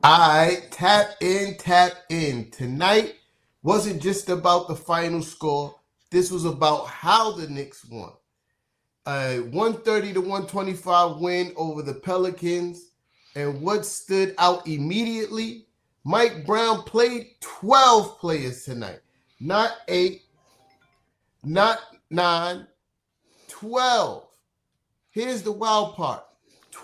All right, tap in. Tonight wasn't just about the final score. This was about how the Knicks won. A 130 to 125 win over the Pelicans. And what stood out immediately, Mike Brown played 12 players tonight. Not 8, not 9, 12. Here's the wild part.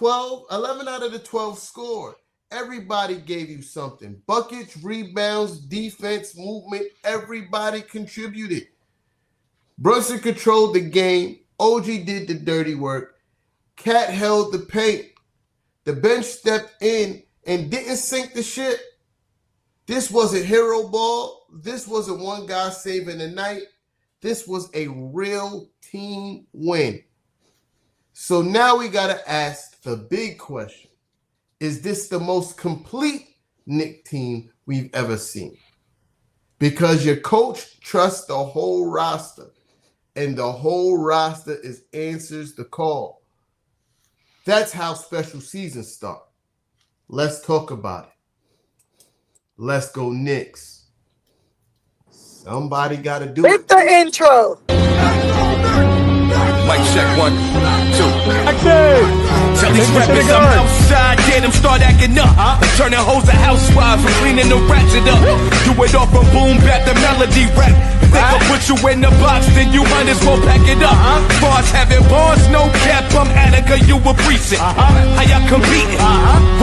11 out of the 12 scored. Everybody gave you something. Buckets, rebounds, defense, movement. Everybody contributed. Brunson controlled the game. OG did the dirty work. Cat held the paint. The bench stepped in and didn't sink the ship. This wasn't hero ball. This wasn't one guy saving the night. This was a real team win. So now we got to ask the big question. Is this the most complete Knicks team we've ever seen? Because your coach trusts the whole roster, and the whole roster answers the call. That's how special seasons start. Let's talk about it. Let's go Knicks. Somebody got to do it. With the intro. Mic check 1, 2. Tell these rappers I'm outside, get them start acting up. Turning hoes to housewives and cleaning the ratchet up. Do it off from boom back to melody rap. If they can put you in the box, then you might as well pack it up. Bars having bars, no cap, I'm Attica, you a precinct. How y'all competing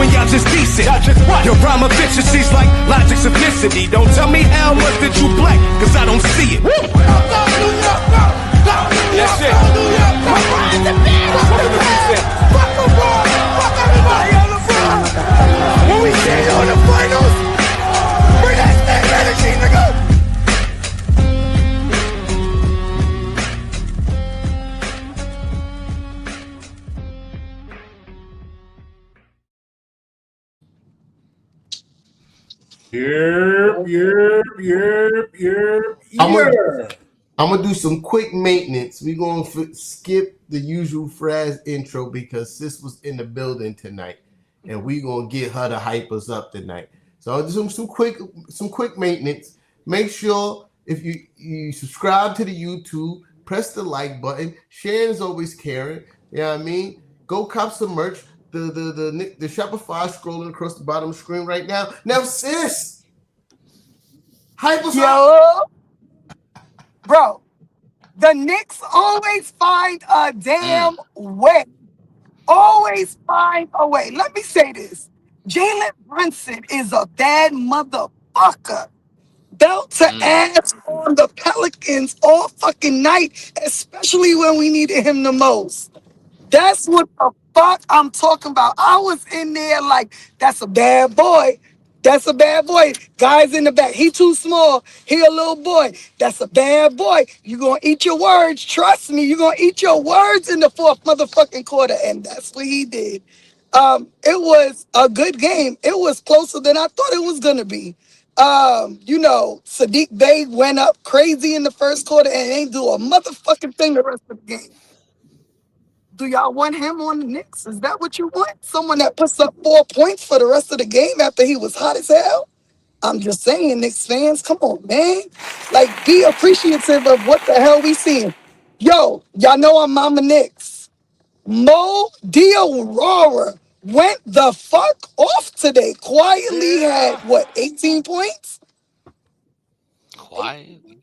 when y'all just decent? Your rhyme efficiency's like logic simplicity. Don't tell me how much that you black, cause I don't see it. That's it. Welcome to Precinct. Fuck everybody on the front. When we see you on the finals, bring that same energy, nigga. I'm going to do some quick maintenance. We're going to skip the usual Fraz intro because sis was in the building tonight, and we're going to get her to hype us up tonight. So I'll do some quick maintenance. Make sure if you subscribe to the YouTube, press the like button. Sharon's always caring. You know what I mean? Go cop some merch. The Shopify scrolling across the bottom of the screen right now. Now, sis, hype us up. Bro, the Knicks always find a damn way. Always find a way. Let me say this. Jalen Brunson is a bad motherfucker. Belt to ass on the Pelicans all fucking night, especially when we needed him the most. That's what the fuck I'm talking about. I was in there like, that's a bad boy. That's a bad boy. Guys in the back. He too small. He a little boy. That's a bad boy. You gonna eat your words. Trust me. You gonna eat your words in the fourth motherfucking quarter. And that's what he did. It was a good game. It was closer than I thought it was gonna be. Sadiq Bey went up crazy in the first quarter and ain't do a motherfucking thing the rest of the game. Do y'all want him on the Knicks? Is that what you want? Someone that puts up 4 points for the rest of the game after he was hot as hell? I'm just saying, Knicks fans, come on, man. Like, be appreciative of what the hell we seeing. Yo, y'all know I'm Mama Knicks. Mo Diawara went the fuck off today. Quietly had, 18 points? Quietly?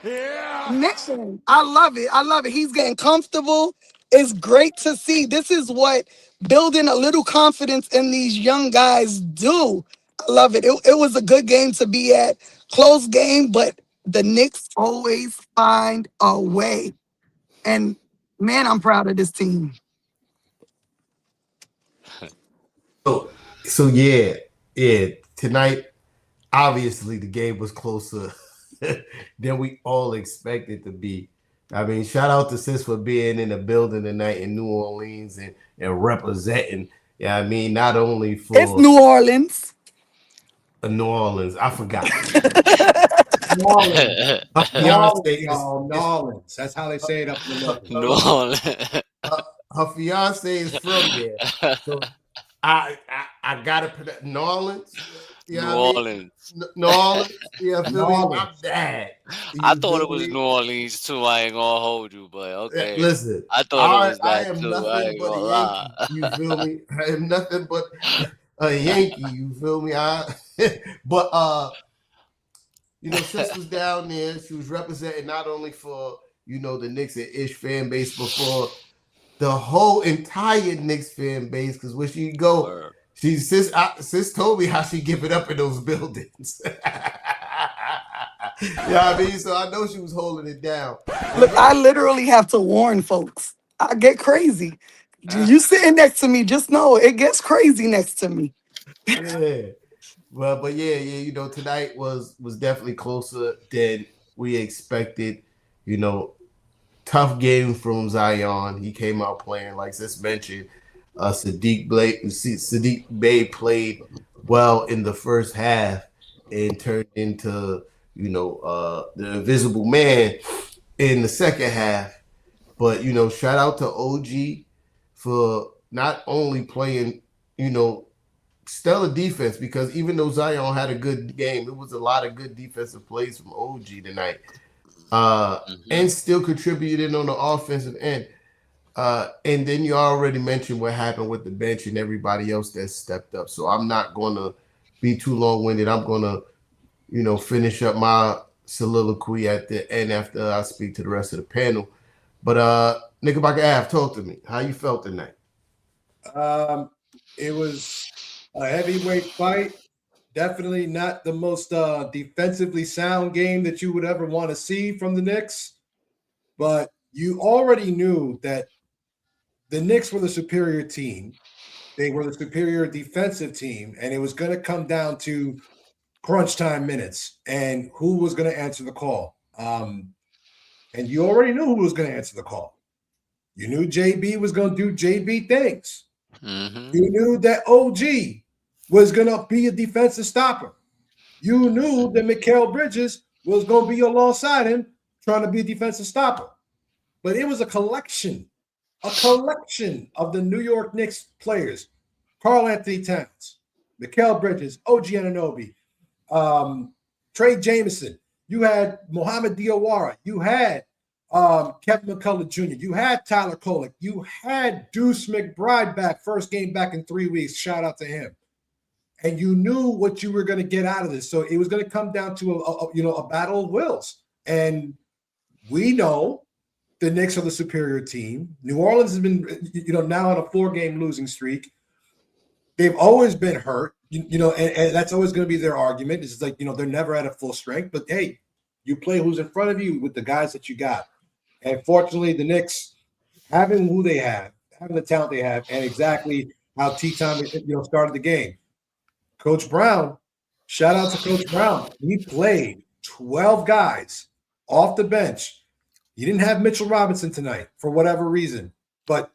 Yeah. Nixon, I love it. I love it. He's getting comfortable. It's great to see. This is what building a little confidence in these young guys do. I love it. It was a good game to be at. Close game, but the Knicks always find a way. And, man, I'm proud of this team. So yeah. Tonight, obviously, the game was closer than we all expected to be. I mean, shout out to sis for being in the building tonight in New Orleans and representing. Yeah, I mean, not only for it's New Orleans. New Orleans, I forgot. New Orleans. That's how they say it up in the New Orleans. Her fiance is from there, so I gotta put that New Orleans. You New know what I mean? Orleans. New Orleans. Yeah, feel New me? I'm Orleans. bad. I You thought feel it was me? New Orleans too. I ain't gonna hold you, but okay. Listen, I thought it I was I that am too. I nothing ain't but a gonna lie. Yankee. You feel me? I am nothing but a Yankee. You feel me? But sis was down there. She was representing not only for the Knicks and Ish fan base, but for the whole entire Knicks fan base. Because when she go, Word. sis told me how she give it up in those buildings. You know what I mean? So I know she was holding it down. Look, I literally have to warn folks. I get crazy. You sitting next to me, just know it gets crazy next to me. Yeah. Well, but yeah, tonight was definitely closer than we expected. Tough game from Zion. He came out playing, like Sis mentioned. Sadiq Bey played well in the first half and turned into the invisible man in the second half. But shout out to OG for not only playing stellar defense, because even though Zion had a good game, it was a lot of good defensive plays from OG tonight. And still contributed on the offensive end. And then you already mentioned what happened with the bench and everybody else that stepped up. So I'm not going to be too long-winded. I'm going to, finish up my soliloquy at the end after I speak to the rest of the panel. But Knickerbocker Ave, talk to me. How you felt tonight? It was a heavyweight fight. Definitely not the most defensively sound game that you would ever want to see from the Knicks. But you already knew that the Knicks were the superior team. They were the superior defensive team, and it was going to come down to crunch time minutes and who was going to answer the call. And you already knew who was going to answer the call. You knew JB was going to do JB things. You knew that OG was going to be a defensive stopper. You knew that Mikal Bridges was going to be alongside him trying to be a defensive stopper. But it was a collection of the New York Knicks players. Karl-Anthony Towns, Mikal Bridges, OG Anunoby, Trey Jameson. You had Mohamed Diawara. You had Kevin McCullough Jr. You had Tyler Kolek. You had Deuce McBride back, first game back in 3 weeks. Shout out to him. And you knew what you were going to get out of this. So it was going to come down to a battle of wills. And we know the Knicks are the superior team. New Orleans has been, now on a 4-game losing streak. They've always been hurt, and that's always going to be their argument. It's like, they're never at a full strength. But, hey, you play who's in front of you with the guys that you got. And fortunately, the Knicks, having who they have, having the talent they have, and exactly how T-Time, started the game. Coach Brown, shout out to Coach Brown. He played 12 guys off the bench. He didn't have Mitchell Robinson tonight for whatever reason, but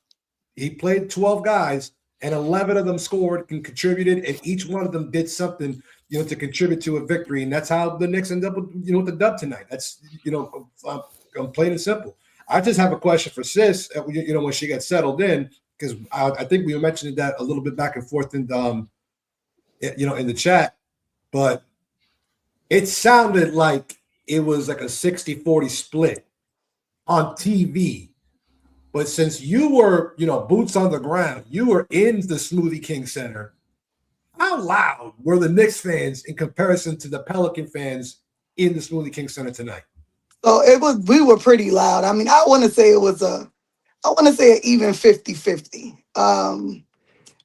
he played 12 guys, and 11 of them scored and contributed, and each one of them did something, to contribute to a victory. And that's how the Knicks end up with, with the dub tonight. That's, plain and simple. I just have a question for Sis, when she gets settled in, because I think we mentioned that a little bit back and forth in the chat, but it sounded like it was like a 60-40 split on TV. But since you were, boots on the ground, you were in the Smoothie King Center, how loud were the Knicks fans in comparison to the Pelican fans in the Smoothie King Center tonight? So we were pretty loud. I mean, I want to say an even 50-50.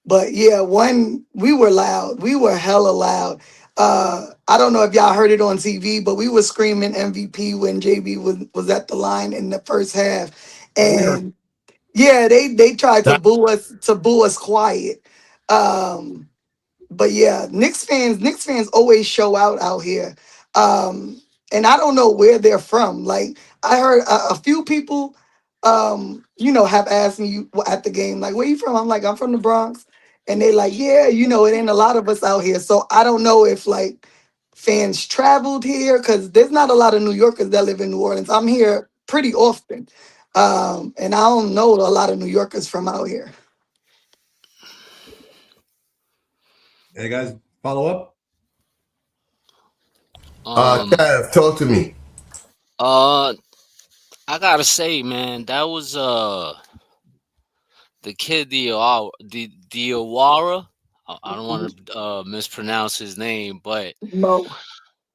But yeah, we were loud. We were hella loud. I don't know if y'all heard it on TV, but we were screaming MVP when JB was at the line in the first half. And yeah, they tried to boo us quiet. But yeah, Knicks fans always show out here. And I don't know where they're from. Like, I heard a few people have asked me at the game, like, where you from? I'm like, I'm from the Bronx. And they like, yeah, it ain't a lot of us out here. So I don't know if like fans traveled here, because there's not a lot of New Yorkers that live in New Orleans. I'm here pretty often. And I don't know a lot of New Yorkers from out here. Hey guys, follow up. Kev, talk to me. I gotta say, man, that was the kid Diawara. I don't want to mispronounce his name, but No.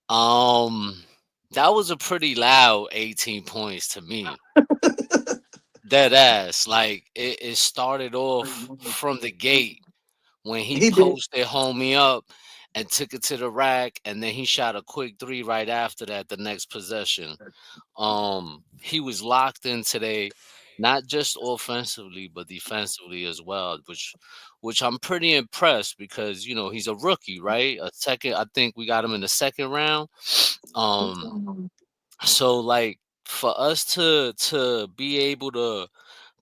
um, that was a pretty loud 18 points to me. Dead ass. Like it started off from the gate when he He did. posted homie up and took it to the rack, and then he shot a quick three right after that, the next possession. He was locked in today, not just offensively but defensively as well, which I'm pretty impressed because he's a rookie, right? A second, I think we got him in the second round. Um, so like for us to be able to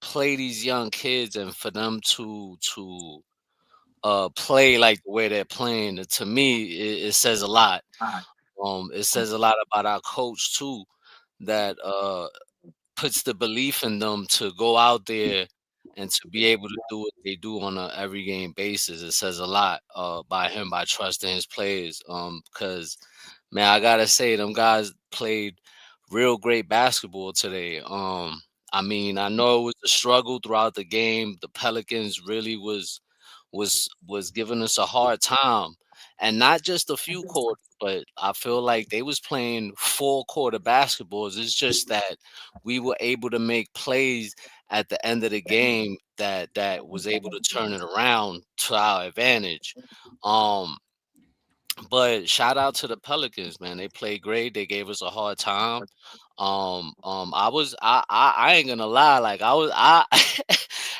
play these young kids and for them to play like the way they're playing, to me it says a lot. It says a lot about our coach too, that puts the belief in them to go out there and to be able to do what they do on a every game basis. It says a lot by him, by trusting his players. Because man, I gotta say, them guys played real great basketball today. I mean, I know it was a struggle throughout the game. The Pelicans really was giving us a hard time, and not just a few quarters, but I feel like they was playing full quarter basketballs. It's just that we were able to make plays at the end of the game that was able to turn it around to our advantage. Um, but shout out to the Pelicans, man. They played great. They gave us a hard time. I ain't gonna lie, like I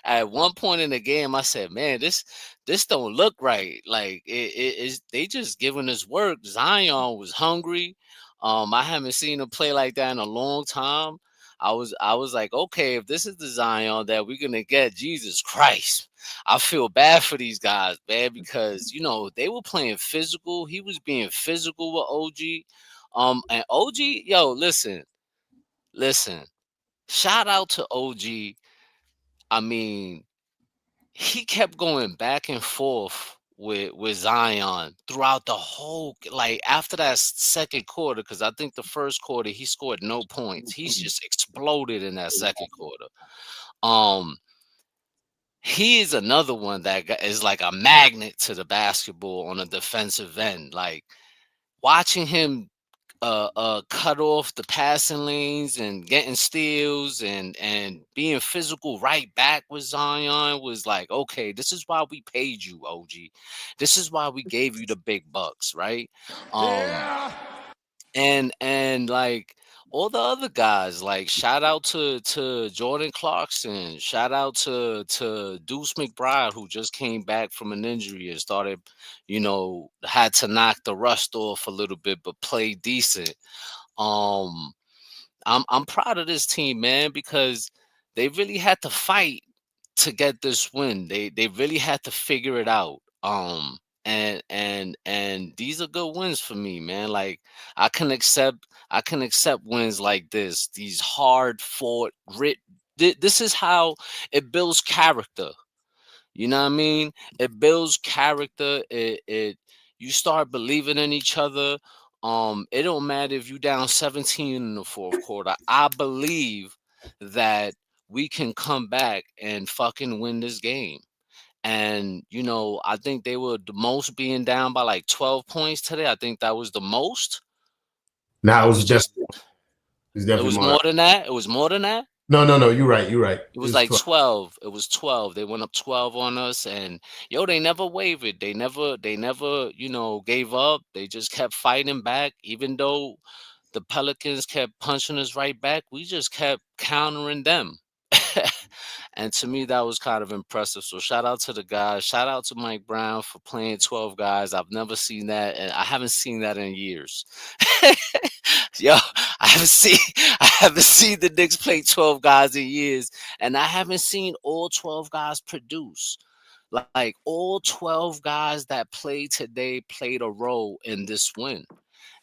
at one point in the game I said, man, this don't look right. Like it is, they just giving us work. Zion was hungry. I haven't seen him play like that in a long time. I was like, okay, if this is the Zion that we're gonna get, Jesus Christ. I feel bad for these guys, man, because they were playing physical. He was being physical with OG. And OG, yo, listen. Shout out to OG. I mean, he kept going back and forth with Zion throughout the whole, like after that second quarter, because I think the first quarter he scored no points. He's just exploded in that second quarter. Um, he is another one that is like a magnet to the basketball on a defensive end. Like watching him cut off the passing lanes and getting steals and being physical right back with Zion was like, okay, this is why we paid you, OG. This is why we gave you the big bucks, right? And like all the other guys, like shout out to Jordan Clarkson, shout out to Deuce McBride, who just came back from an injury and started, had to knock the rust off a little bit, but played decent. Um, I'm proud of this team, man, because they really had to fight to get this win. They really had to figure it out. And these are good wins for me, man. Like I can accept wins like this. These hard fought grit. This is how it builds character. You know what I mean? It builds character. It you start believing in each other. It don't matter if you down 17 in the fourth quarter. I believe that we can come back and fucking win this game. And I think they were the most being down by like 12 points today. I think that was the most. Nah, It was just it's it definitely was more. more than that. It was more than that. No. You're right. You're right. It was It's like 12. 12. It was 12. They went up 12 on us, and yo, they never wavered. They never, gave up. They just kept fighting back, even though the Pelicans kept punching us right back. We just kept countering them. And to me, that was kind of impressive. So shout out to the guys. Shout out to Mike Brown for playing 12 guys. I've never seen that, and I haven't seen that in years. Yo, I haven't seen the Knicks play 12 guys in years, and I haven't seen all 12 guys produce. Like all 12 guys that played today played a role in this win.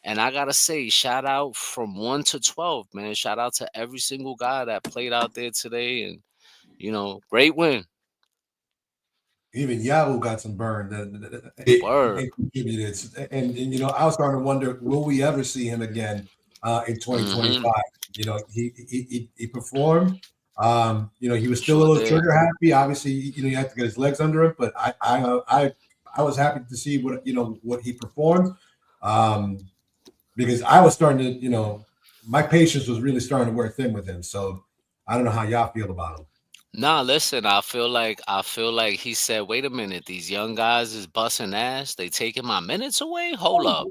And I gotta say, shout out from 1 to 12, man. Shout out to every single guy that played out there today, and great win. even Yahoo got some burn that Word. contributed. And I was starting to wonder, will we ever see him again in 2025? He performed. He was still a little trigger happy. Obviously, he had to get his legs under him, but I was happy to see what he performed, because I was starting to, my patience was really starting to wear thin with him. So I don't know how y'all feel about him. Nah, listen, I feel like he said, wait a minute, these young guys is busting ass. They taking my minutes away. Hold up.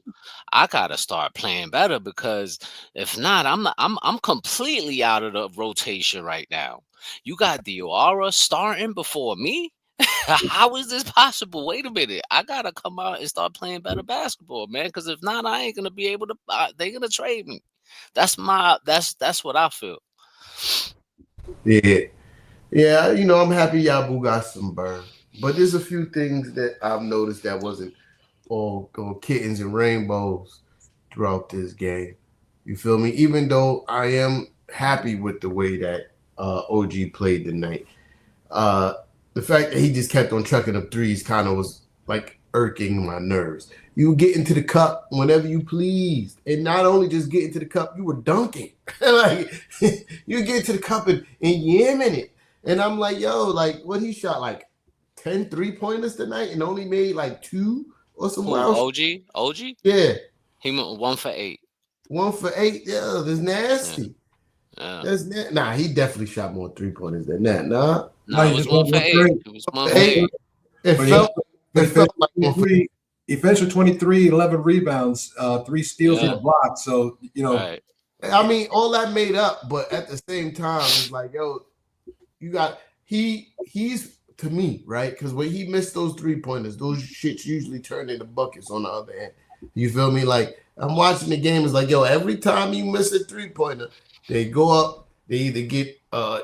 I gotta start playing better, because if not, I'm completely out of the rotation right now. You got Diarra starting before me? How is this possible? Wait a minute. I gotta come out and start playing better basketball, man. Because if not, I ain't gonna be able to. They're gonna trade me. That's what I feel. Yeah. I'm happy Yabu got some burn, but there's a few things that I've noticed that wasn't all kittens and rainbows throughout this game. You feel me? Even though I am happy with the way that OG played tonight, the fact that he just kept on chucking up threes kind of was like irking my nerves. You would get into the cup whenever you pleased, and not only just get into the cup, you were dunking. Like you get to the cup and yamming it, and I'm like, yo, like what he shot like 10 3-pointers tonight and only made like 2 or somewhere else. OG? Yeah. He went 1 for 8. 1 for 8. Yeah, that's nasty. Yeah. Nah, he definitely shot more 3-pointers than that. Nah. No, it was 1 for 8. It was 1 for 8. It felt like 1 for 8. He finished with 23, 11 rebounds, 3 steals and a block. So, Right. I mean, all that made up, but at the same time, it's like, yo, he's to me, right? Because when he missed those 3-pointers, those shits usually turn into buckets on the other end. You feel me? Like, I'm watching the game, it's like, yo, every time you miss a 3-pointer, they go up, they either get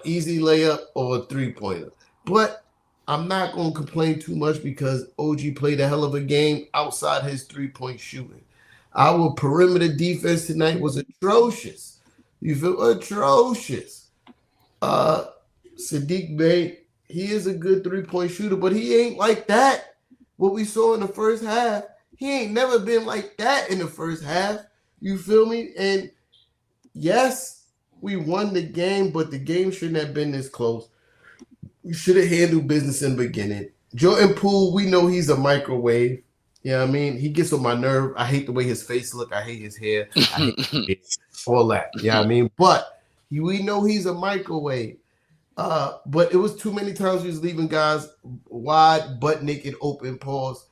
easy layup or a 3-pointer. But I'm not going to complain too much because OG played a hell of a game outside his 3-point shooting. Our perimeter defense tonight was atrocious. You feel atrocious. Sadiq Bey, he is a good 3-point shooter, but he ain't like that. What we saw in the first half, he ain't never been like that in the first half. You feel me? And yes, we won the game, but the game shouldn't have been this close. We should have handled business in the beginning. Jordan Poole, we know he's a microwave. You know what I mean? He gets on my nerve. I hate the way his face look. I hate his hair. I hate all that. You know what I mean? But we know he's a microwave. But it was too many times he was leaving guys wide, butt naked, open pause.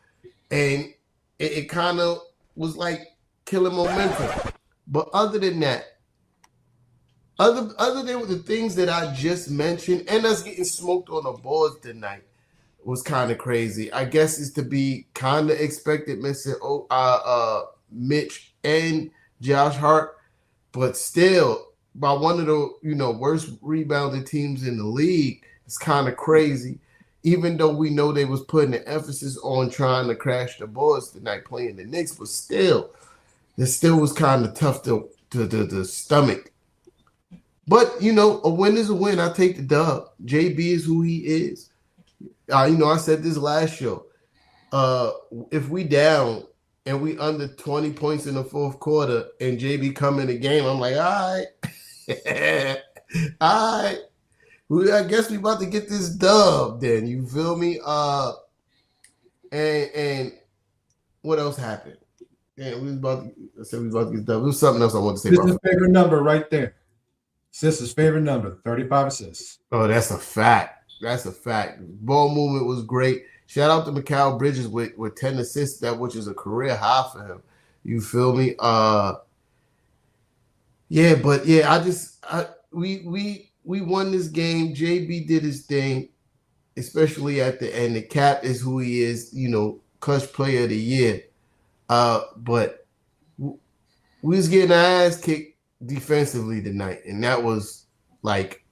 And it kind of was like killing momentum. But other than that, other than the things that I just mentioned, and us getting smoked on the boards tonight was kind of crazy. I guess it's to be kind of expected, missing Mitch and Josh Hart, but still, by one of the worst rebounding teams in the league, it's kind of crazy. Even though we know they was putting the emphasis on trying to crash the boards tonight, playing the Knicks, but still, it still was kind of tough to stomach. But a win is a win. I take the dub. JB is who he is. I said this last show. If we down and we under 20 points in the fourth quarter and JB come in the game, I'm like, all right. All right. Well, I guess we about to get this dub then. You feel me? And what else happened? Yeah, I said we was about to get dub. There was something else I wanted to say. This is his favorite number right there. Sister's favorite number, 35 assists. Oh, that's a fact. That's a fact. Ball movement was great. Shout out to Mikal Bridges with 10 assists, which is a career high for him. You feel me? We won this game. JB did his thing, especially at the end. The Cap is who he is, clutch player of the year. But we was getting our ass kicked defensively tonight, and that was like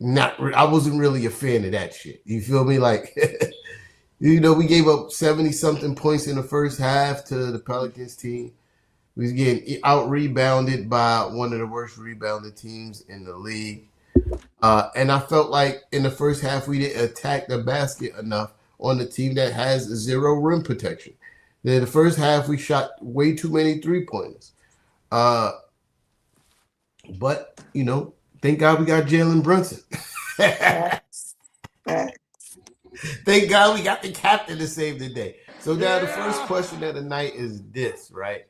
I wasn't really a fan of that shit. You feel me? Like we gave up 70-something points in the first half to the Pelicans team. We was getting out rebounded by one of the worst rebounded teams in the league. And I felt like in the first half we didn't attack the basket enough on a team that has zero rim protection. In the first half, we shot way too many 3-pointers. But, thank God we got Jalen Brunson. Facts. Thank God we got the captain to save the day. So now the first question of the night is this, right?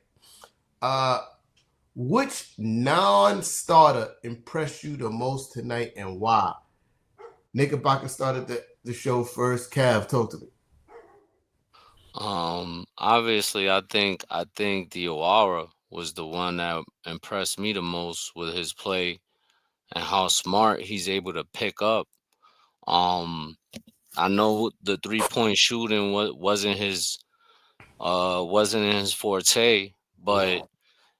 Which non-starter impressed you the most tonight and why? Knickerbocker started the show first. Cav, talk to me. Obviously, I think Diawara was the one that impressed me the most with his play and how smart he's able to pick up. I know the 3-point shooting wasn't in his forte, but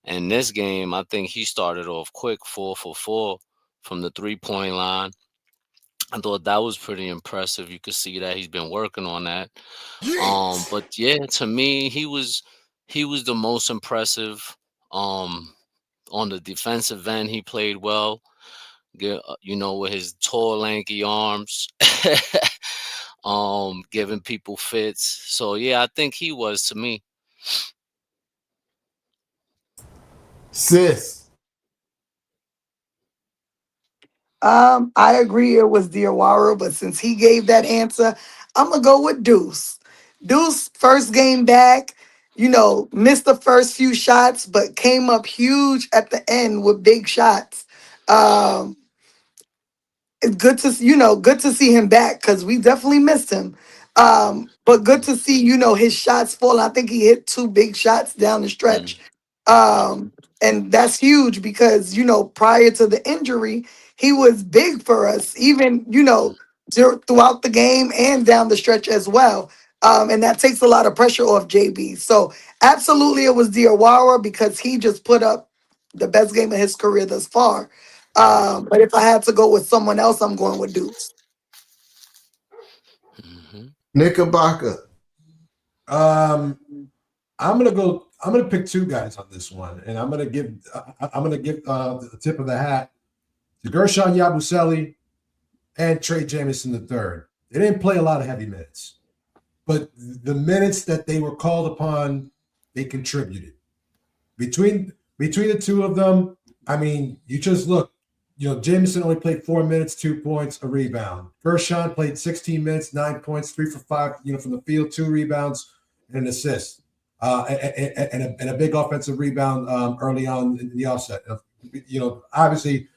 in this game, I think he started off quick, 4 for 4 from the 3-point line. I thought that was pretty impressive. You could see that he's been working on that. But yeah, to me, he was the most impressive. On the defensive end, he played well. With his tall, lanky arms, giving people fits. So yeah, I think he was to me. Sis. I agree it was Diawara, but since he gave that answer, I'm gonna go with Deuce. Deuce, first game back, missed the first few shots, but came up huge at the end with big shots. Um, it's good to see him back because we definitely missed him. But good to see, his shots fall. I think he hit 2 big shots down the Mm. stretch. And that's huge because, prior to the injury, he was big for us, even, throughout the game and down the stretch as well. And that takes a lot of pressure off JB. So absolutely it was Diawara because he just put up the best game of his career thus far. But if I had to go with someone else, I'm going with Deuce. Knickerbocker. I'm gonna pick 2 guys on this one, and I'm gonna give the tip of the hat to Gershon Yabusele and Trey Jamison III. They didn't play a lot of heavy minutes, but the minutes that they were called upon, they contributed. Between the 2 of them, I mean, you just look. Jamison only played 4 minutes, 2 points, a rebound. Gershon played 16 minutes, 9 points, 3 for 5, from the field, 2 rebounds, and an assist, and a big offensive rebound early on in the offset. Obviously,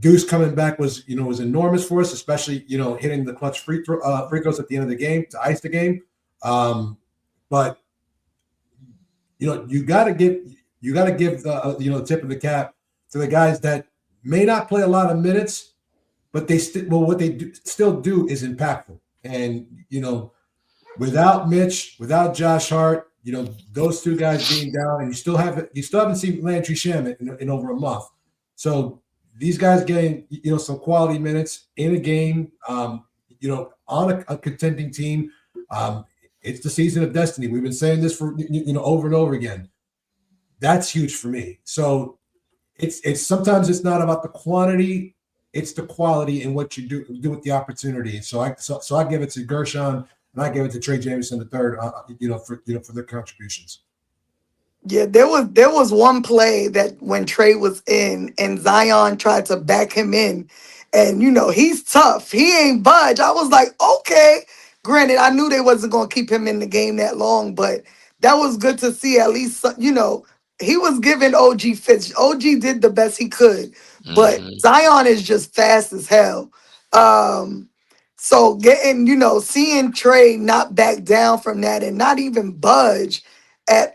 Deuce coming back was enormous for us, especially hitting the clutch free throws at the end of the game to ice the game. But you got to give the tip of the cap to the guys that may not play a lot of minutes, but what they still do is impactful. And without Mitch, without Josh Hart, those 2 guys being down, and you still haven't seen Landry Shamet in over a month. So these guys getting some quality minutes in a game, on a contending team. It's the season of destiny. We've been saying this for over and over again. That's huge for me. So it's sometimes it's not about the quantity, it's the quality and what you do with the opportunity. So I give it to Gershon and I give it to Trey Jamison III, for their contributions. Yeah, there was one play that when Trey was in and Zion tried to back him in, and he's tough. He ain't budge. I was like, okay. Granted, I knew they wasn't gonna keep him in the game that long, but that was good to see. At least he was giving OG fits. OG did the best he could, but Zion is just fast as hell. So seeing Trey not back down from that and not even budge at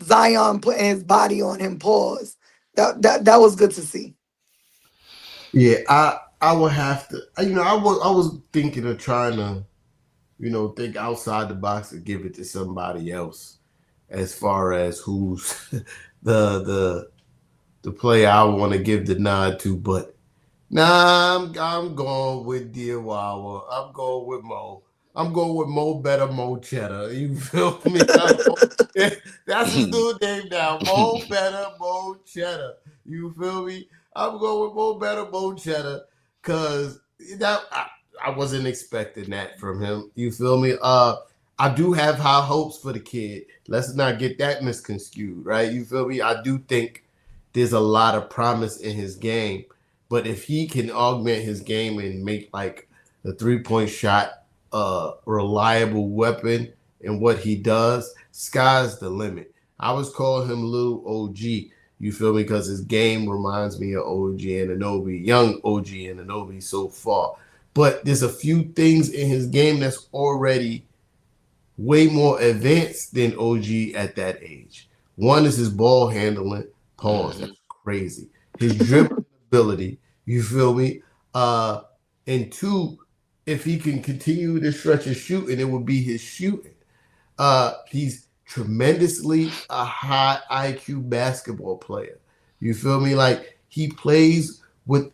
Zion putting his body on him, pause. That was good to see. Yeah, I would have to. I was thinking of trying to, think outside the box and give it to somebody else, as far as who's the player I want to give the nod to. But I'm going with Diawara. I'm going with Mo. I'm going with Mo Better, Mo Cheddar. You feel me? That's his new name now. Mo Better, Mo Cheddar. You feel me? I'm going with Mo Better, Mo Cheddar, because I wasn't expecting that from him. You feel me? I do have high hopes for the kid. Let's not get that misconstrued, right? You feel me? I do think there's a lot of promise in his game, but if he can augment his game and make like the 3-point shot reliable weapon in what he does, sky's the limit. I was calling him Little OG. You feel me? Because his game reminds me of OG Anunoby, young OG Anunoby so far. But there's a few things in his game that's already way more advanced than OG at that age. One is his ball handling. Pause. That's crazy. His dribbling ability. You feel me? And two, if he can continue to stretch his shooting, it would be his shooting. He's tremendously a high IQ basketball player. You feel me? Like he plays with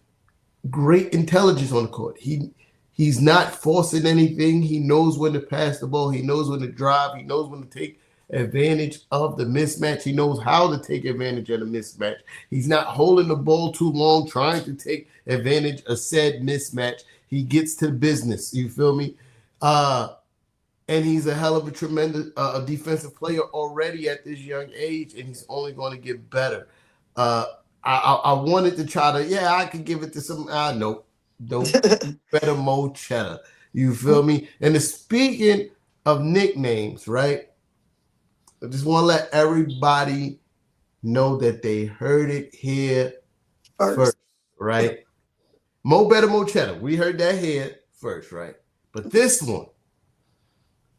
great intelligence on the court. He's not forcing anything. He knows when to pass the ball. He knows when to drive. He knows when to take advantage of the mismatch. He knows how to take advantage of the mismatch. He's not holding the ball too long, trying to take advantage of said mismatch. He gets to business. You feel me? And he's a hell of a tremendous defensive player already at this young age, and he's only going to get better. I wanted to try to, I could give it to some, nope. Don't better Mo Cheddar. You feel me? And speaking of nicknames, right? I just want to let everybody know that they heard it here first, right? Mo better Mo Cheddar. We heard that here first, right? But this one,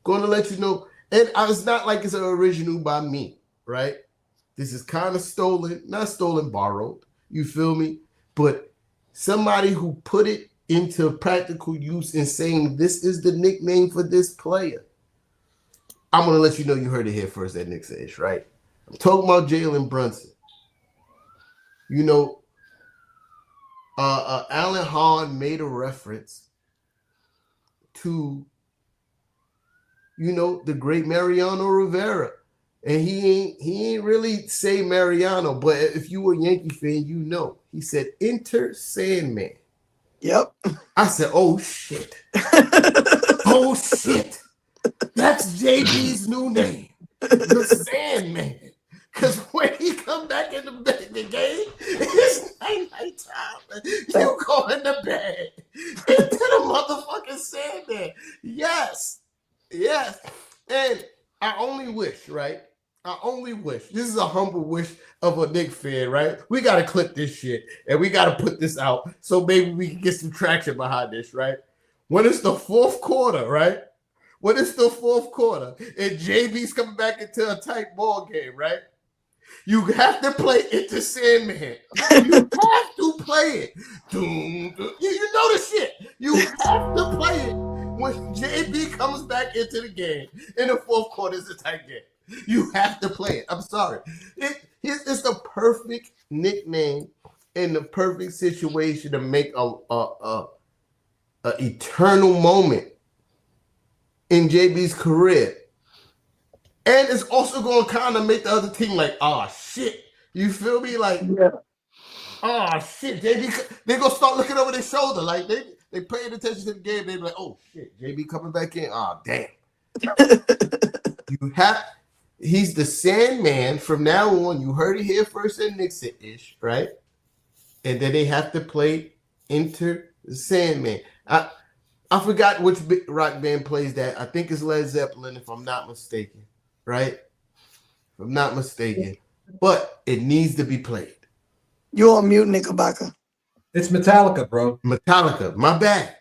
going to let you know, and it's not like it's an original by me, right? This is kind of stolen, not stolen, borrowed. You feel me? But somebody who put it into practical use and saying this is the nickname for this player. I'm going to let you know you heard it here first at Knicks Ish, right? I'm talking about Jalen Brunson. You know, Alan Hahn made a reference to, you know, the great Mariano Rivera. And he ain't really say Mariano, but if you were a Yankee fan, you know. He said, enter Sandman. Yep. I said, oh, shit. Oh, shit. That's JB's new name. The Sandman. Because when he come back in the game, it's night time. You go in the bed into the motherfucking Sandman. Yes. Yes. And I only wish, right? This is a humble wish of a Knicks fan, right? We got to clip this shit and we got to put this out so maybe we can get some traction behind this, right? When it's the fourth quarter, right? When it's the fourth quarter and JB's coming back into a tight ball game, right? You have to play into Sandman. You have to play it. You know the shit. You have to play it when JB comes back into the game in the fourth quarter. Is a tight game. You have to play it. I'm sorry. It's the perfect nickname in the perfect situation to make a eternal moment in JB's career. And it's also going to kind of make the other team like, oh, shit. You feel me? Like, oh, shit. JB, they're going to start looking over their shoulder. Like, they paying attention to the game. They're like, oh, shit. JB coming back in. Oh, damn. He's the Sandman from now on. You heard it here first at Knicks-ish, right? And then they have to play Enter the Sandman. I forgot which rock band plays that. I think it's Led Zeppelin, if I'm not mistaken, right? If I'm not mistaken. But it needs to be played. You're on mute, Nickelbacker. It's Metallica, bro. Metallica. My bad.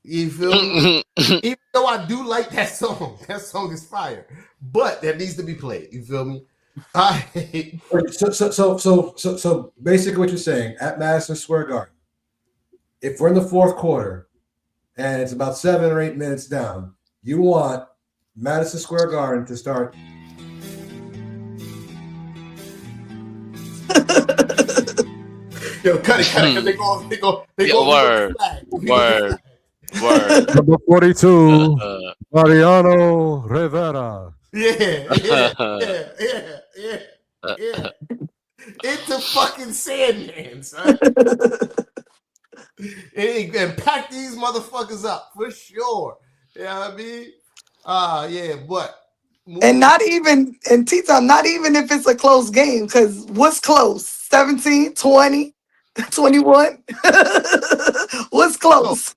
You feel me? Even though I do like that song is fire. But that needs to be played. You feel me? So basically what you're saying, at Madison Square Garden, if we're in the fourth quarter and it's about 7 or 8 minutes down, you want Madison Square Garden to start. Yo, cut it. They go. Word. Number 42, Mariano Rivera. Yeah. It's a fucking Sandman, son. and pack these motherfuckers up for sure. You know what I mean? Yeah, but And not even, and T-Time, not even if it's a close game, because what's close? 17, 20, 21? What's so, close?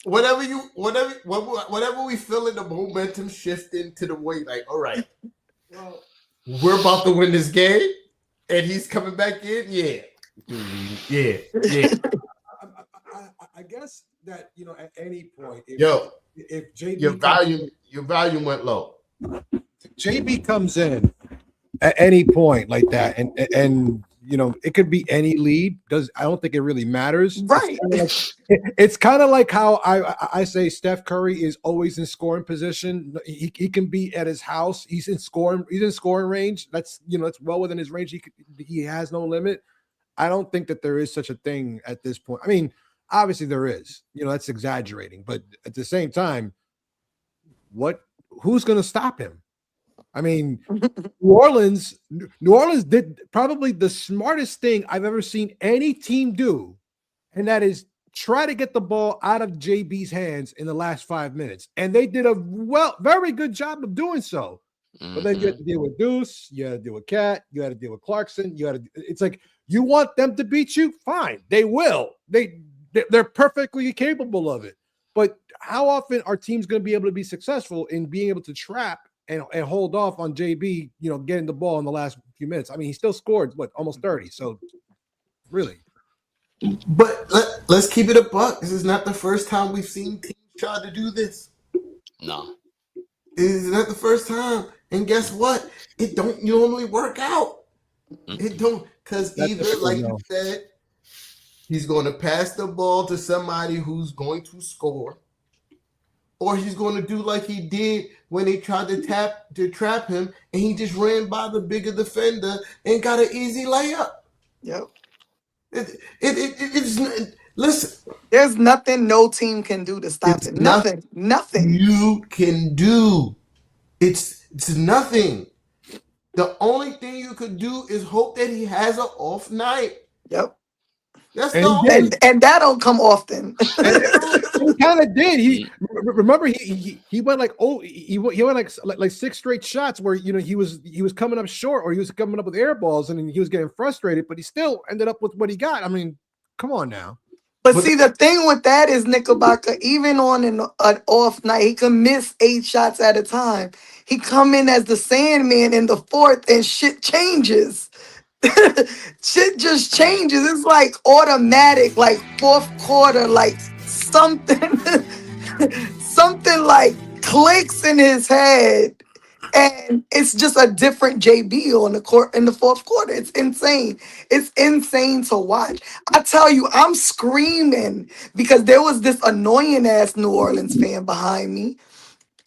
whatever we feel in the momentum shifting to the way, like, all right, well, we're about to win this game, and he's coming back in. Yeah. I guess that at any point, if your volume went low. JB comes in at any point like that, and it could be any lead. I don't think it really matters. Right. It's kind of like how I say Steph Curry is always in scoring position. He can be at his house. He's in scoring range. That's it's well within his range. He has no limit. I don't think that there is such a thing at this point. I mean, obviously there is. That's exaggerating, but at the same time, who's going to stop him? I mean, New Orleans did probably the smartest thing I've ever seen any team do, and that is try to get the ball out of JB's hands in the last 5 minutes. And they did a very good job of doing so. But then you had to deal with Deuce, you had to deal with Cat, you had to deal with Clarkson. It's like, you want them to beat you? Fine, they will. They're perfectly capable of it. But how often are teams going to be able to be successful in being able to trap and hold off on JB, getting the ball in the last few minutes? I mean, he still scored, almost 30. So, really. But let's keep it a buck. This is not the first time we've seen teams try to do this. No. It is not the first time. And guess what? It don't normally work out. It don't, because either, like you said, he's going to pass the ball to somebody who's going to score, or he's going to do like he did when they tried to trap him, and he just ran by the bigger defender and got an easy layup. Yep. Listen. There's nothing no team can do to stop it. Nothing. You can do. It's nothing. The only thing you could do is hope that he has an off night. Yep. That's the only. And that don't come often. He kind of did. He went he went like 6 straight shots where he was coming up short, or he was coming up with air balls, and he was getting frustrated, but he still ended up with what he got. I mean, come on now. But see, the thing with that is, Knickerbocker, even on an off night, he can miss 8 shots at a time. He come in as the Sandman in the 4th, and shit changes. Shit just changes. It's like automatic, like 4th quarter, like something like clicks in his head, and it's just a different JB on the court in the 4th quarter. It's insane. It's insane to watch. I tell you, I'm screaming because there was this annoying ass New Orleans fan behind me,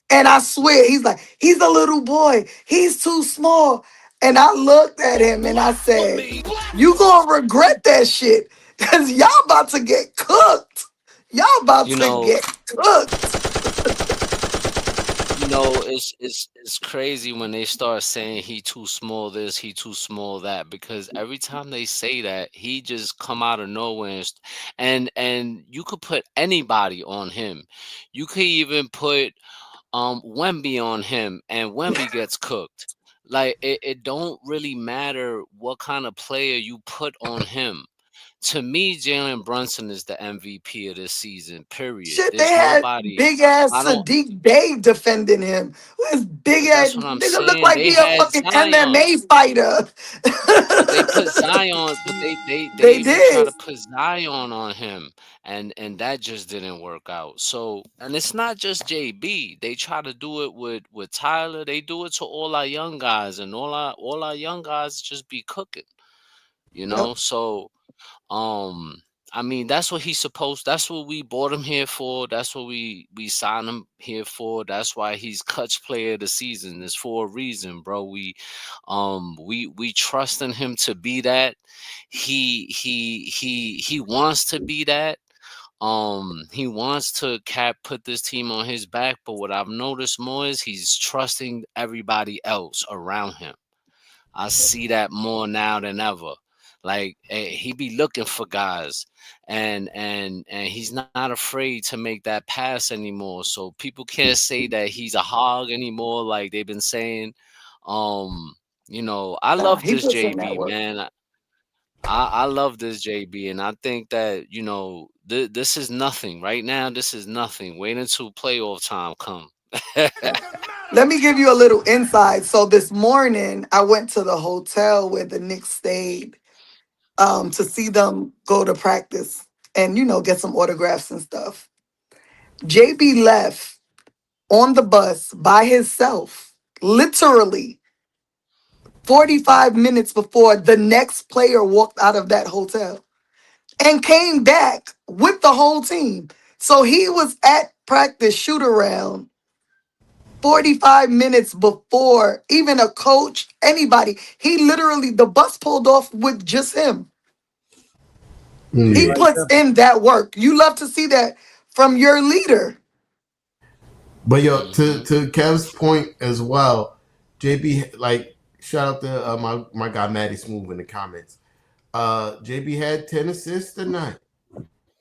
and I swear he's like, he's a little boy, he's too small. And I looked at him and I said, you gonna regret that shit, because y'all about to get cooked. Y'all about to get cooked. It's crazy when they start saying he too small this, he too small that, because every time they say that, he just come out of nowhere, and you could put anybody on him. You could even put Wemby on him, and Wemby gets cooked. Like, it don't really matter what kind of player you put on him. To me, Jalen Brunson is the MVP of this season, period. Shit, they had big ass Sadiq Bey defending him. His big ass nigga look like he a fucking MMA fighter. They put Zion, but they even try to put Zion on him, and that just didn't work out. So, and it's not just JB. They try to do it with Tyler. They do it to all our young guys, and all our young guys just be cooking. So. I mean, that's what he's supposed. That's what we bought him here for. That's what we signed him here for. That's why he's Clutch Player of the Season. It's for a reason, bro. We trust in him to be that. He wants to be that. He wants to put this team on his back. But what I've noticed more is he's trusting everybody else around him. I see that more now than ever. Like he be looking for guys, and he's not afraid to make that pass anymore. So people can't say that he's a hog anymore, like they've been saying. I Nah, love he this puts in that JB, work. man. I love this JB, and I think that this is nothing right now. This is nothing. Wait until playoff time come. Let me give you a little insight. So this morning, I went to the hotel where the Knicks stayed to see them go to practice and get some autographs and stuff. JB left on the bus by himself, literally 45 minutes before the next player walked out of that hotel, and came back with the whole team. So he was at practice shoot around 45 minutes before even a coach, anybody. He literally, the bus pulled off with just him. He Yeah. puts in that work. You love to see that from your leader. But yo, to Kev's point as well, JB, like, shout out to my guy Matty Smooth in the comments. JB had 10 assists tonight.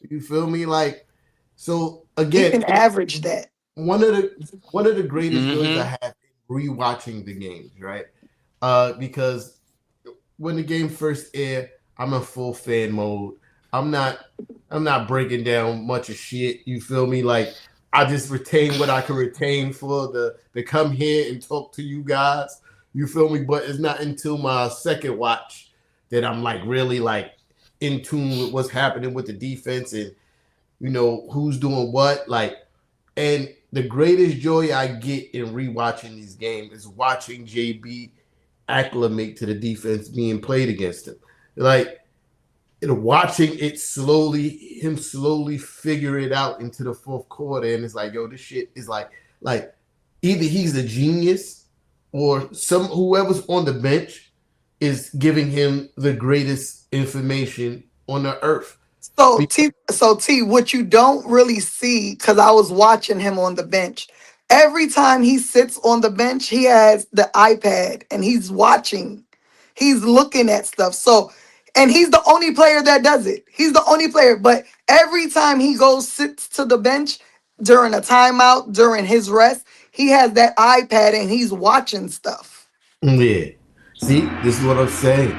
You feel me? Like, so He again, can average that. one of the greatest joys I have in rewatching the games, right? Because when the game first aired, I'm in full fan mode. I'm not breaking down much of shit. You feel me? Like, I just retain what I can retain for the come here and talk to you guys. You feel me? But it's not until my second watch that I'm like really like in tune with what's happening with the defense and who's doing what. Like, and the greatest joy I get in rewatching these games is watching JB acclimate to the defense being played against him. Like, watching it him slowly figure it out into the fourth quarter, and it's like, yo, this shit is like either he's a genius or whoever's on the bench is giving him the greatest information on the earth. So T, what you don't really see, because I was watching him on the bench. Every time he sits on the bench, he has the iPad and he's watching. He's looking at stuff. So, and he's the only player that does it. He's the only player. But every time he sits to the bench during a timeout, during his rest, he has that iPad and he's watching stuff. Yeah. See, this is what I'm saying.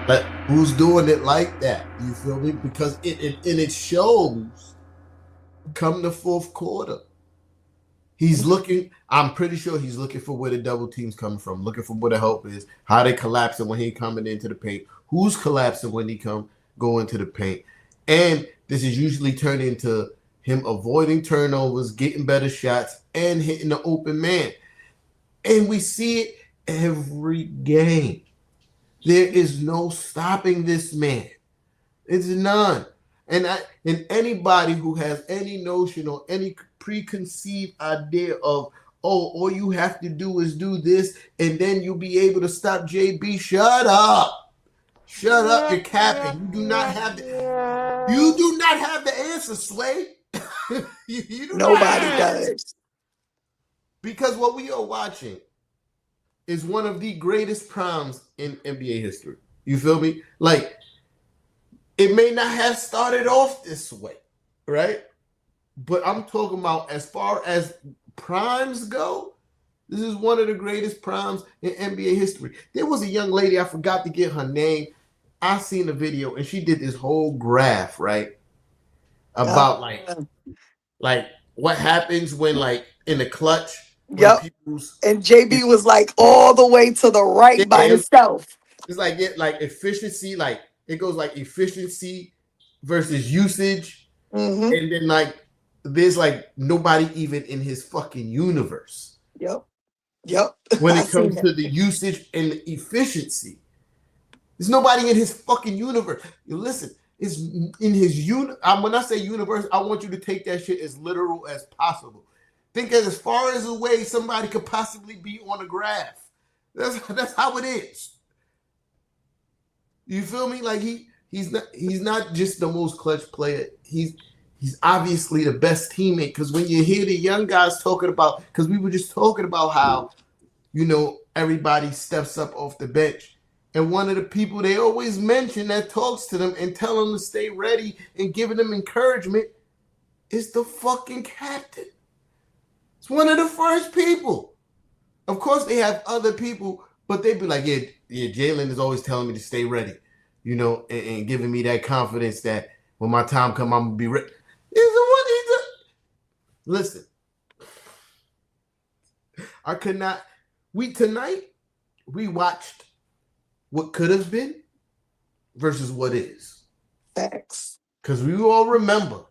But who's doing it like that? You feel me? Because it shows come the fourth quarter. He's looking, I'm pretty sure he's looking for where the double team's coming from, looking for where the help is, how they collapsing when he coming into the paint, who's collapsing when he go into the paint. And this is usually turned into him avoiding turnovers, getting better shots, and hitting the open man. And we see it every game. There is no stopping this man. It's none. And anybody who has any notion or any preconceived idea of, all you have to do is do this and then you'll be able to stop JB, shut up. Shut up, you're capping. You do not have the answer, Sway. Nobody does. Because what we are watching is one of the greatest primes in NBA history. You feel me? Like, it may not have started off this way, right? But I'm talking about as far as primes go, this is one of the greatest primes in NBA history. There was a young lady, I forgot to get her name. I seen the video, and she did this whole graph, right? About like what happens when, like, in the clutch. Yep. And JB was like all the way to the right by himself. It's like efficiency, like it goes like efficiency versus usage. Mm-hmm. And then like there's like nobody even in his fucking universe. Yep. When it comes to the usage and the efficiency. There's nobody in his fucking universe. You listen, it's in his when I say universe, I want you to take that shit as literal as possible. Think as far as away somebody could possibly be on a graph. That's how it is. You feel me? Like he's not just the most clutch player. He's obviously the best teammate. Because when you hear the young guys talking about, because we were just talking about how everybody steps up off the bench, And one of the people they always mention that talks to them and tell them to stay ready and giving them encouragement is the fucking captain. It's one of the first people. Of course, they have other people, but they be like, yeah, Jalen is always telling me to stay ready, and giving me that confidence that when my time comes, I'm going to be ready. Listen, I could not. Tonight, we watched what could have been versus what is. Facts. Because we all remember.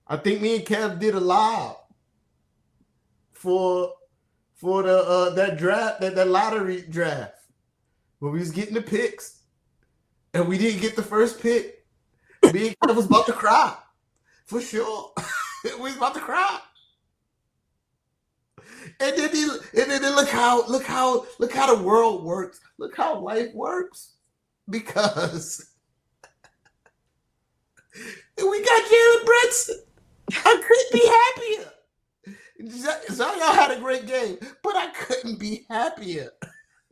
I think me and Kev did a live for the that draft, that lottery draft, where we was getting the picks, and we didn't get the first pick. Me and Kev was about to cry, for sure. We was about to cry. And then look how the world works. Look how life works. Because we got Jalen Brunson. I couldn't be happier. Zion had a great game, but I couldn't be happier.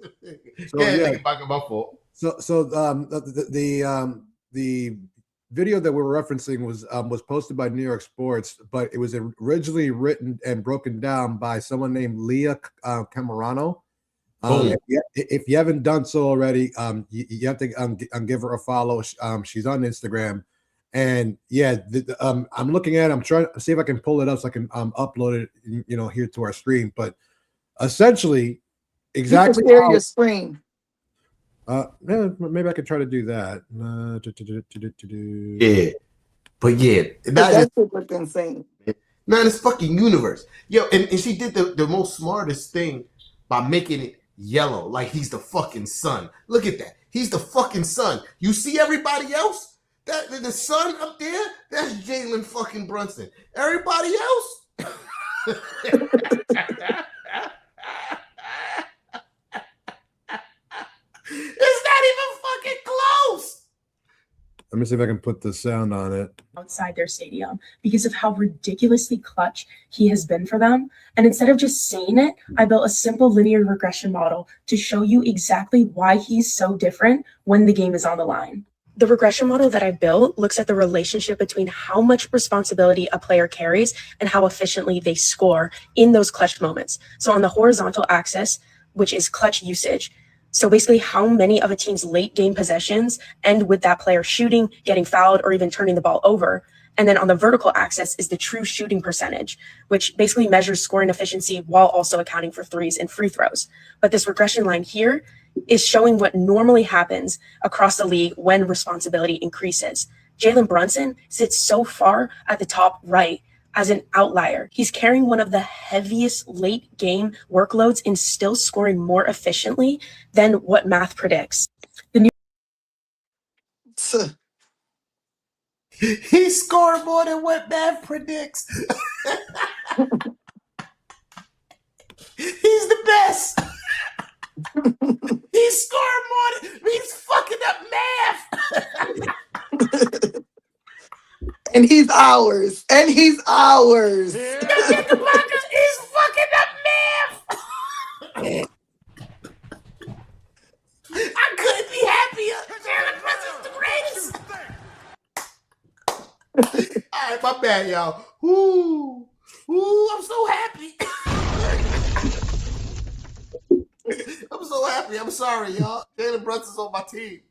Back my fault. So the video that we're referencing was posted by New York Sports, but it was originally written and broken down by someone named Leah Camerano. If you haven't done so already, you have to give her a follow. She's on Instagram, and I'm looking at it. I'm trying to see if I can pull it up so I can upload it, here to our stream. But essentially, exactly you can share your screen. Maybe I could try to do that. Yeah, but That shit looked insane. Man, it's fucking universe. Yo, and she did the most smartest thing by making it yellow, like he's the fucking sun. Look at that. He's the fucking sun. You see everybody else? That the sun up there, that's Jalen fucking Brunson. Everybody else. It's not even fucking close. Let me see if I can put the sound on it. Outside their stadium because of how ridiculously clutch he has been for them. And instead of just saying it, I built a simple linear regression model to show you exactly why he's so different when the game is on the line. The regression model that I built looks at the relationship between how much responsibility a player carries and how efficiently they score in those clutch moments. So on the horizontal axis, which is clutch usage, so basically how many of a team's late game possessions end with that player shooting, getting fouled, or even turning the ball over. And then on the vertical axis is the true shooting percentage, which basically measures scoring efficiency while also accounting for threes and free throws. But this regression line here is showing what normally happens across the league when responsibility increases. Jalen Brunson sits so far at the top right as an outlier. He's carrying one of the heaviest late game workloads and still scoring more efficiently than what math predicts. He scored more than what math predicts. He's the best. He scored more than he's fucking up math. And he's ours. He's fucking up math. I couldn't be happier. Jalen Brunson's the greatest. All right, my bad, y'all. Ooh, I'm so happy. I'm so happy. I'm sorry, y'all. Jalen Brunson's on my team.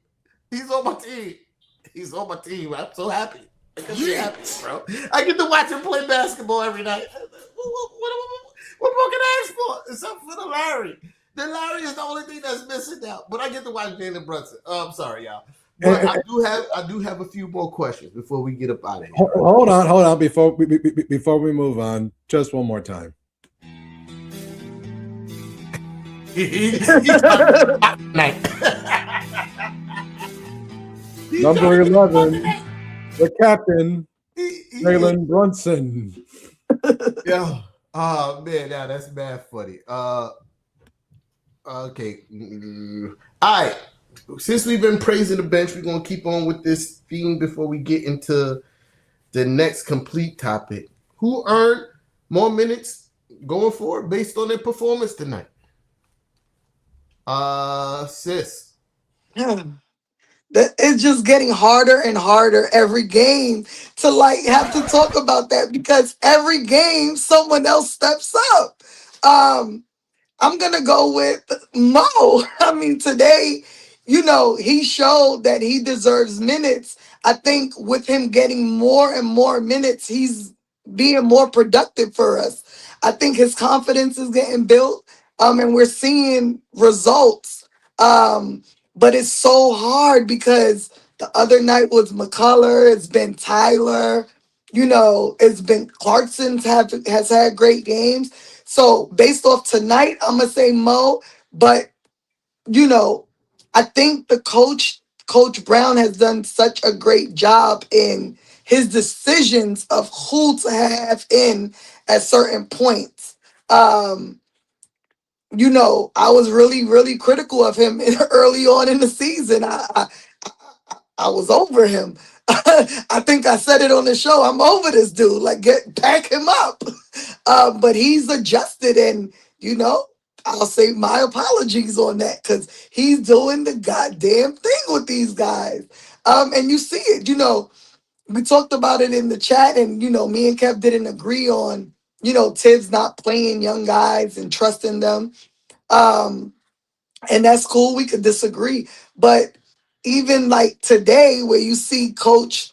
He's on my team. I'm so happy. I get to be happy, bro. I get to watch him play basketball every night. What more can I ask for? Except for the Larry. The Larry is the only thing that's missing now. But I get to watch Jalen Brunson. I'm sorry, y'all. But I do have a few more questions before we get up out of here. Hold on. Before we move on, just one more time. Number 11. The captain, Jalen Brunson. Yeah. Oh man, now that's mad funny. Okay. All right. Since we've been praising the bench, we're gonna keep on with this theme before we get into the next complete topic. Who earned more minutes going forward based on their performance tonight? Sis. It's just getting harder and harder every game to like have to talk about that because every game someone else steps up. I'm gonna go with Mo. I mean, today, he showed that he deserves minutes. I think with him getting more and more minutes, he's being more productive for us. I think his confidence is getting built, and we're seeing results. But it's so hard because the other night was McCullough, it's been Tyler, it's been has had great games. So based off tonight, I'm gonna say Mo, but I think the Coach Brown has done such a great job in his decisions of who to have in at certain points. I was really, really critical of him early on in the season. I was over him. I think I said it on the show. I'm over this dude. Like, pack him up. But he's adjusted, and I'll say my apologies on that because he's doing the goddamn thing with these guys. And you see it. We talked about it in the chat, and me and Kev didn't agree on Tibbs not playing young guys and trusting them. And that's cool. We could disagree, but even like today, where you see Coach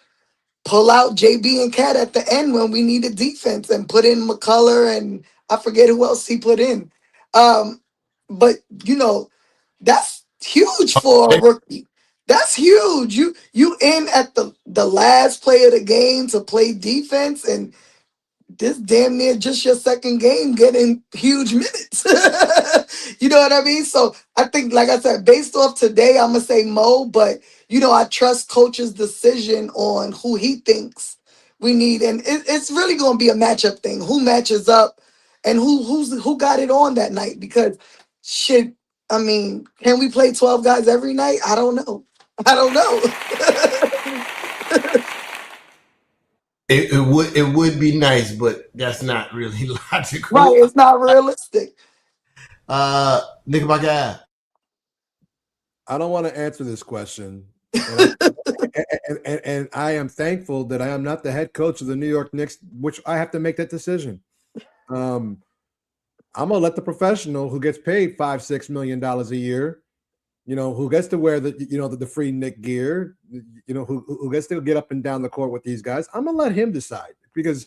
pull out JB and Cat at the end when we needed defense and put in McCullough and I forget who else he put in. But that's huge for a rookie. That's huge. You in at the last play of the game to play defense, and this damn near just your second game getting huge minutes. You know what I mean? So I think, like I said, based off today, I'm gonna say Mo, but I trust coach's decision on who he thinks we need, and it's really gonna be a matchup thing. Who matches up, and who got it on that night? Because shit, I mean, can we play 12 guys every night? I don't know. I don't know. It would be nice, but that's not really logical. Right, it's not realistic. Nick Maga. I don't want to answer this question. And I am thankful that I am not the head coach of the New York Knicks, which I have to make that decision. I'm gonna let the professional who gets paid $5-6 million a year, who gets to wear the free Knick gear, who gets to get up and down the court with these guys. I'm gonna let him decide, because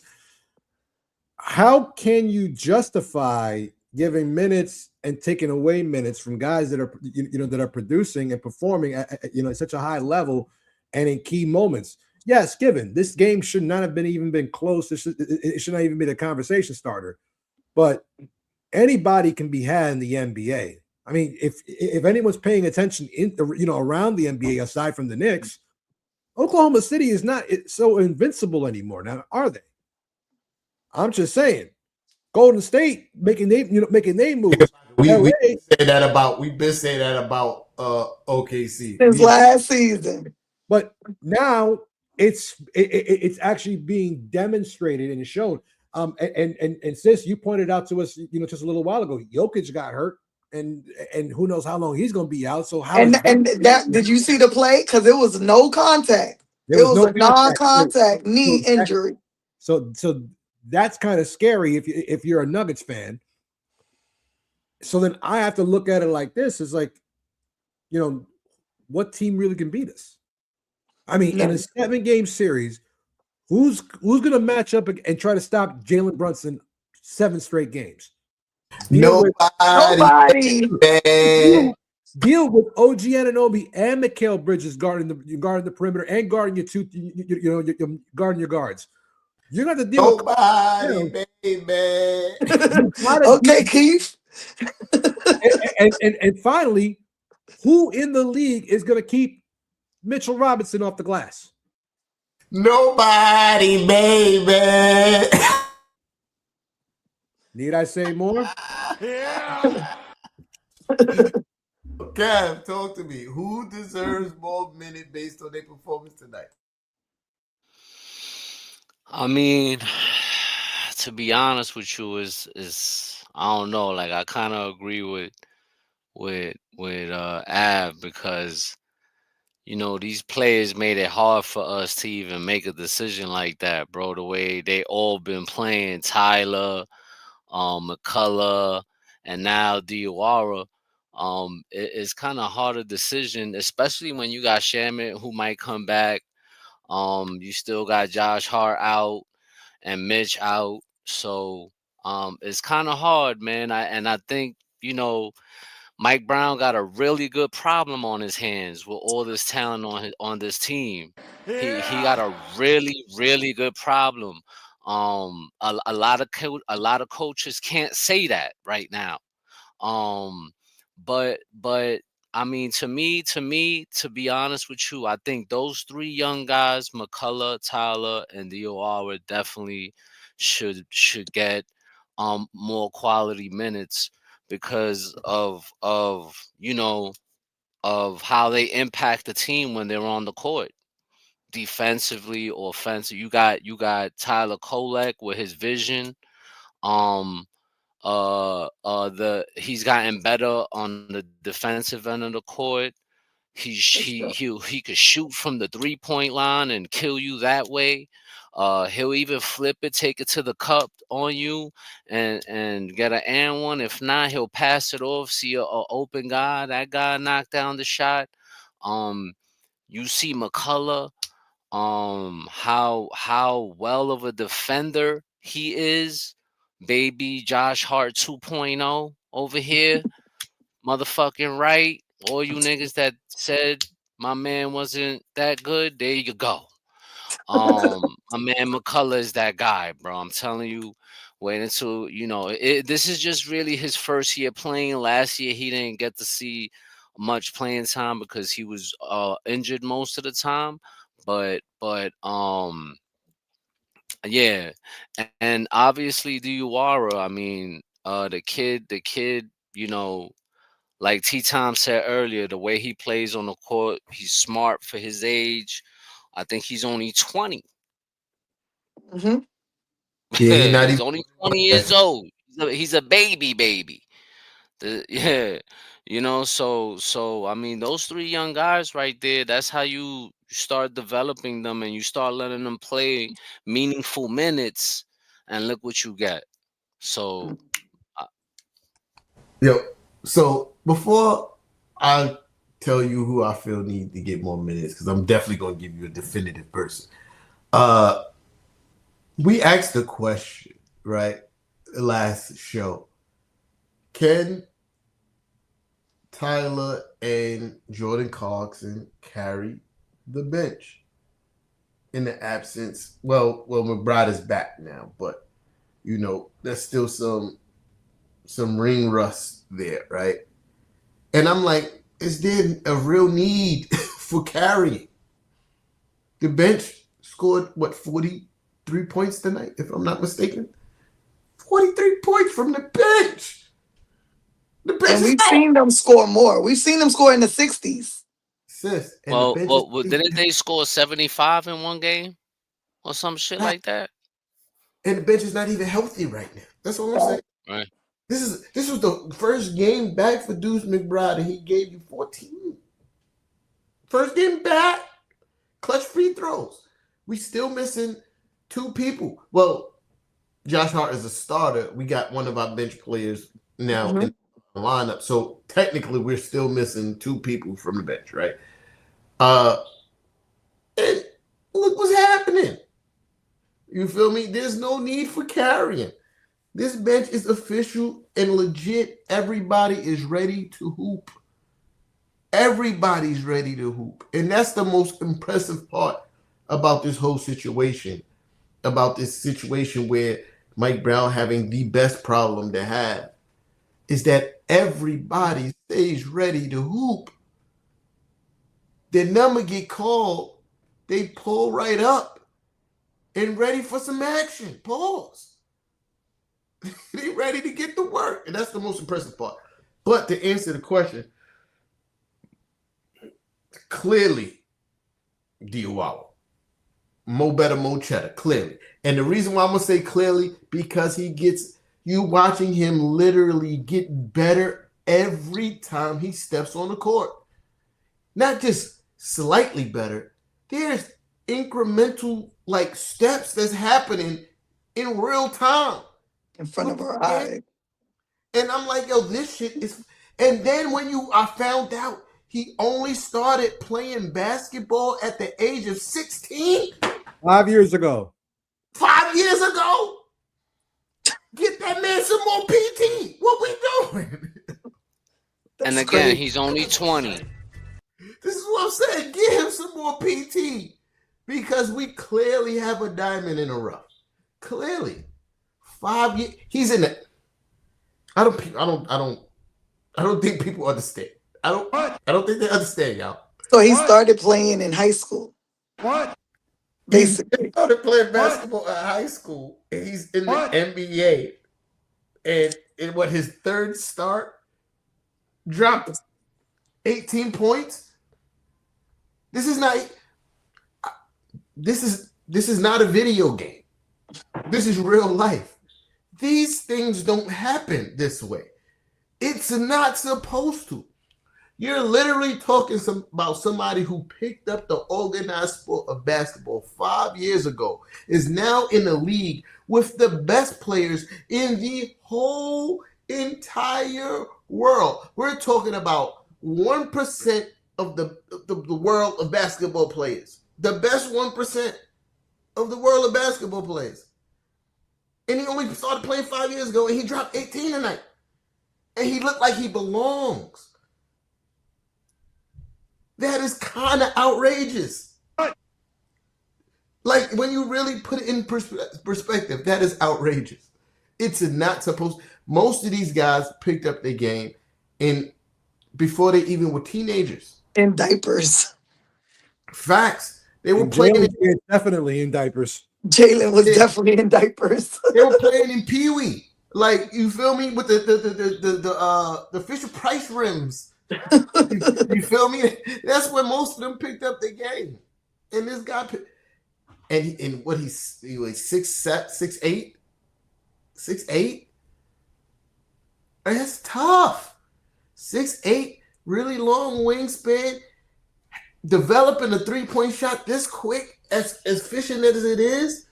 how can you justify giving minutes and taking away minutes from guys that are that are producing and performing at such a high level and in key moments? Yes, given this game should not have been close. It should not even be the conversation starter. But anybody can be had in the NBA. I mean, if anyone's paying attention around the NBA aside from the Knicks, Oklahoma City is not so invincible anymore. Now, are they? I'm just saying. Golden State making they moves. We've been saying that about OKC Since last season. But now it's actually being demonstrated and shown. And sis, you pointed out to us, just a little while ago, Jokic got hurt, and who knows how long he's going to be out. So how? And that did you see the play? Because it was no contact. It was a non-contact knee injury. So that's kind of scary if you're a Nuggets fan. So then I have to look at it like this: is like, what team really can beat us? I mean, in a 7-game series, who's going to match up and try to stop Jalen Brunson 7 straight games? Nobody. Deal with OG Anunoby and Mikal Bridges guarding the perimeter and guarding guarding your guards. You're going to have to deal with baby. Okay, Keith. and finally, who in the league is going to keep Mitchell Robinson off the glass? Nobody, baby. Need I say more? Yeah. Kev, talk to me. Who deserves more minutes based on their performance tonight? I mean, to be honest with you, is I don't know. Like, I kind of agree with with Av, because these players made it hard for us to even make a decision like that, bro. The way they all been playing, Tyler, McCullough, and now Diawara. It's kind of hard a decision, especially when you got Shamit who might come back. You still got Josh Hart out and Mitch out, so it's kind of hard, man. I think Mike Brown got a really good problem on his hands with all this talent on this team. He got a really really good problem. A lot of coaches can't say that right now. Um, but I mean, to me, to be honest with you, I think those three young guys, McCullough, Tyler, and Diawara, definitely should get more quality minutes because of how they impact the team when they're on the court, defensively or offensive. You got Tyler Kolek with his vision. Um, he's gotten better on the defensive end of the court. He could shoot from the 3-point line and kill you that way. He'll even flip it, take it to the cup on you, and get an and one. If not, he'll pass it off. See a open guy. That guy knocked down the shot. You see McCullough. How well of a defender he is. Baby Josh Hart 2.0 over here. Motherfucking right. All you niggas that said my man wasn't that good, there you go. My man McCullough is that guy, bro. I'm telling you, wait until this is just really his first year playing. Last year he didn't get to see much playing time because he was injured most of the time. But yeah, and obviously Diawara, I mean, the kid, like T Tom said earlier, the way he plays on the court, he's smart for his age. I think he's only 20. Mm-hmm. Yeah, he's not He's even. only 20 years old. He's a baby. Yeah, so I mean, those three young guys right there, that's how you start developing them and you start letting them play meaningful minutes, and look what you get. So Yo, so before I tell you who I feel need to get more minutes, because I'm definitely going to give you a definitive person. We asked the question, right? Last show. Can Tyler and Jordan Clarkson carry the bench in the absence? Well, McBride is back now, but there's still some ring rust there, right? And I'm like, is there a real need for carrying? The bench scored 43 points tonight, if I'm not mistaken. 43 points from the bench. The bench And we've seen them score more. We've seen them score in the 60s. Sis, and well, the bench well, didn't they score 75 in one game or some shit like that? And the bench is not even healthy right now. That's all I'm saying. Right. This was the first game back for Deuce McBride, and he gave you 14. First game back. Clutch free throws. We still missing two people. Well, Josh Hart is a starter. We got one of our bench players now in the lineup. So technically we're still missing two people from the bench, right? And look what's happening. You feel me? There's no need for carrying. This bench is official and legit. Everybody is ready to hoop. Everybody's ready to hoop. And that's the most impressive part about this whole situation. About this situation where Mike Brown having the best problem to have is that everybody stays ready to hoop. The number get called, they pull right up and ready for some action. Pause. They ready to get to work. And that's the most impressive part. But to answer the question, clearly, Diawara. Mo better, Mo cheddar, clearly. And the reason why I'm going to say clearly, because he gets you watching him literally get better every time he steps on the court. Not just slightly better. There's incremental steps that's happening in real time in front of our eyes. And I'm like, yo, this shit is. And then I found out he only started playing basketball at the age of 16. 5 years ago. 5 years ago? Get that man some more PT. What we doing? And again, he's only 20. This is what I'm saying. Get him some more PT. Because we clearly have a diamond in the rough. Clearly. 5 years. He's in it. I don't think people understand. I don't think they understand, y'all. So he started playing in high school. What? Basically. He started playing basketball at high school, and he's in the NBA. And in his third start, dropped 18 points. This is not a video game. This is real life. These things don't happen this way. It's not supposed to. You're literally talking about somebody who picked up the organized sport of basketball 5 years ago, is now in the league with the best players in the whole entire world. We're talking about 1% of the world of basketball players. The best 1% of the world of basketball players. And he only started playing 5 years ago, and he dropped 18 tonight. And he looked like he belongs. That is kind of outrageous. Like, when you really put it in perspective, that is outrageous. It's not supposed. Most of these guys picked up their game before they even were teenagers. In diapers. Facts. They were playing. Definitely in diapers. Jalen was definitely in diapers. They were playing in Pee Wee. Like, you feel me? With the Fisher Price rims. You feel me? That's when most of them picked up their game. And this guy he was 6'8", 6'8". That's tough. 6'8", really long wingspan, developing a 3-point shot this quick, as efficient as it is.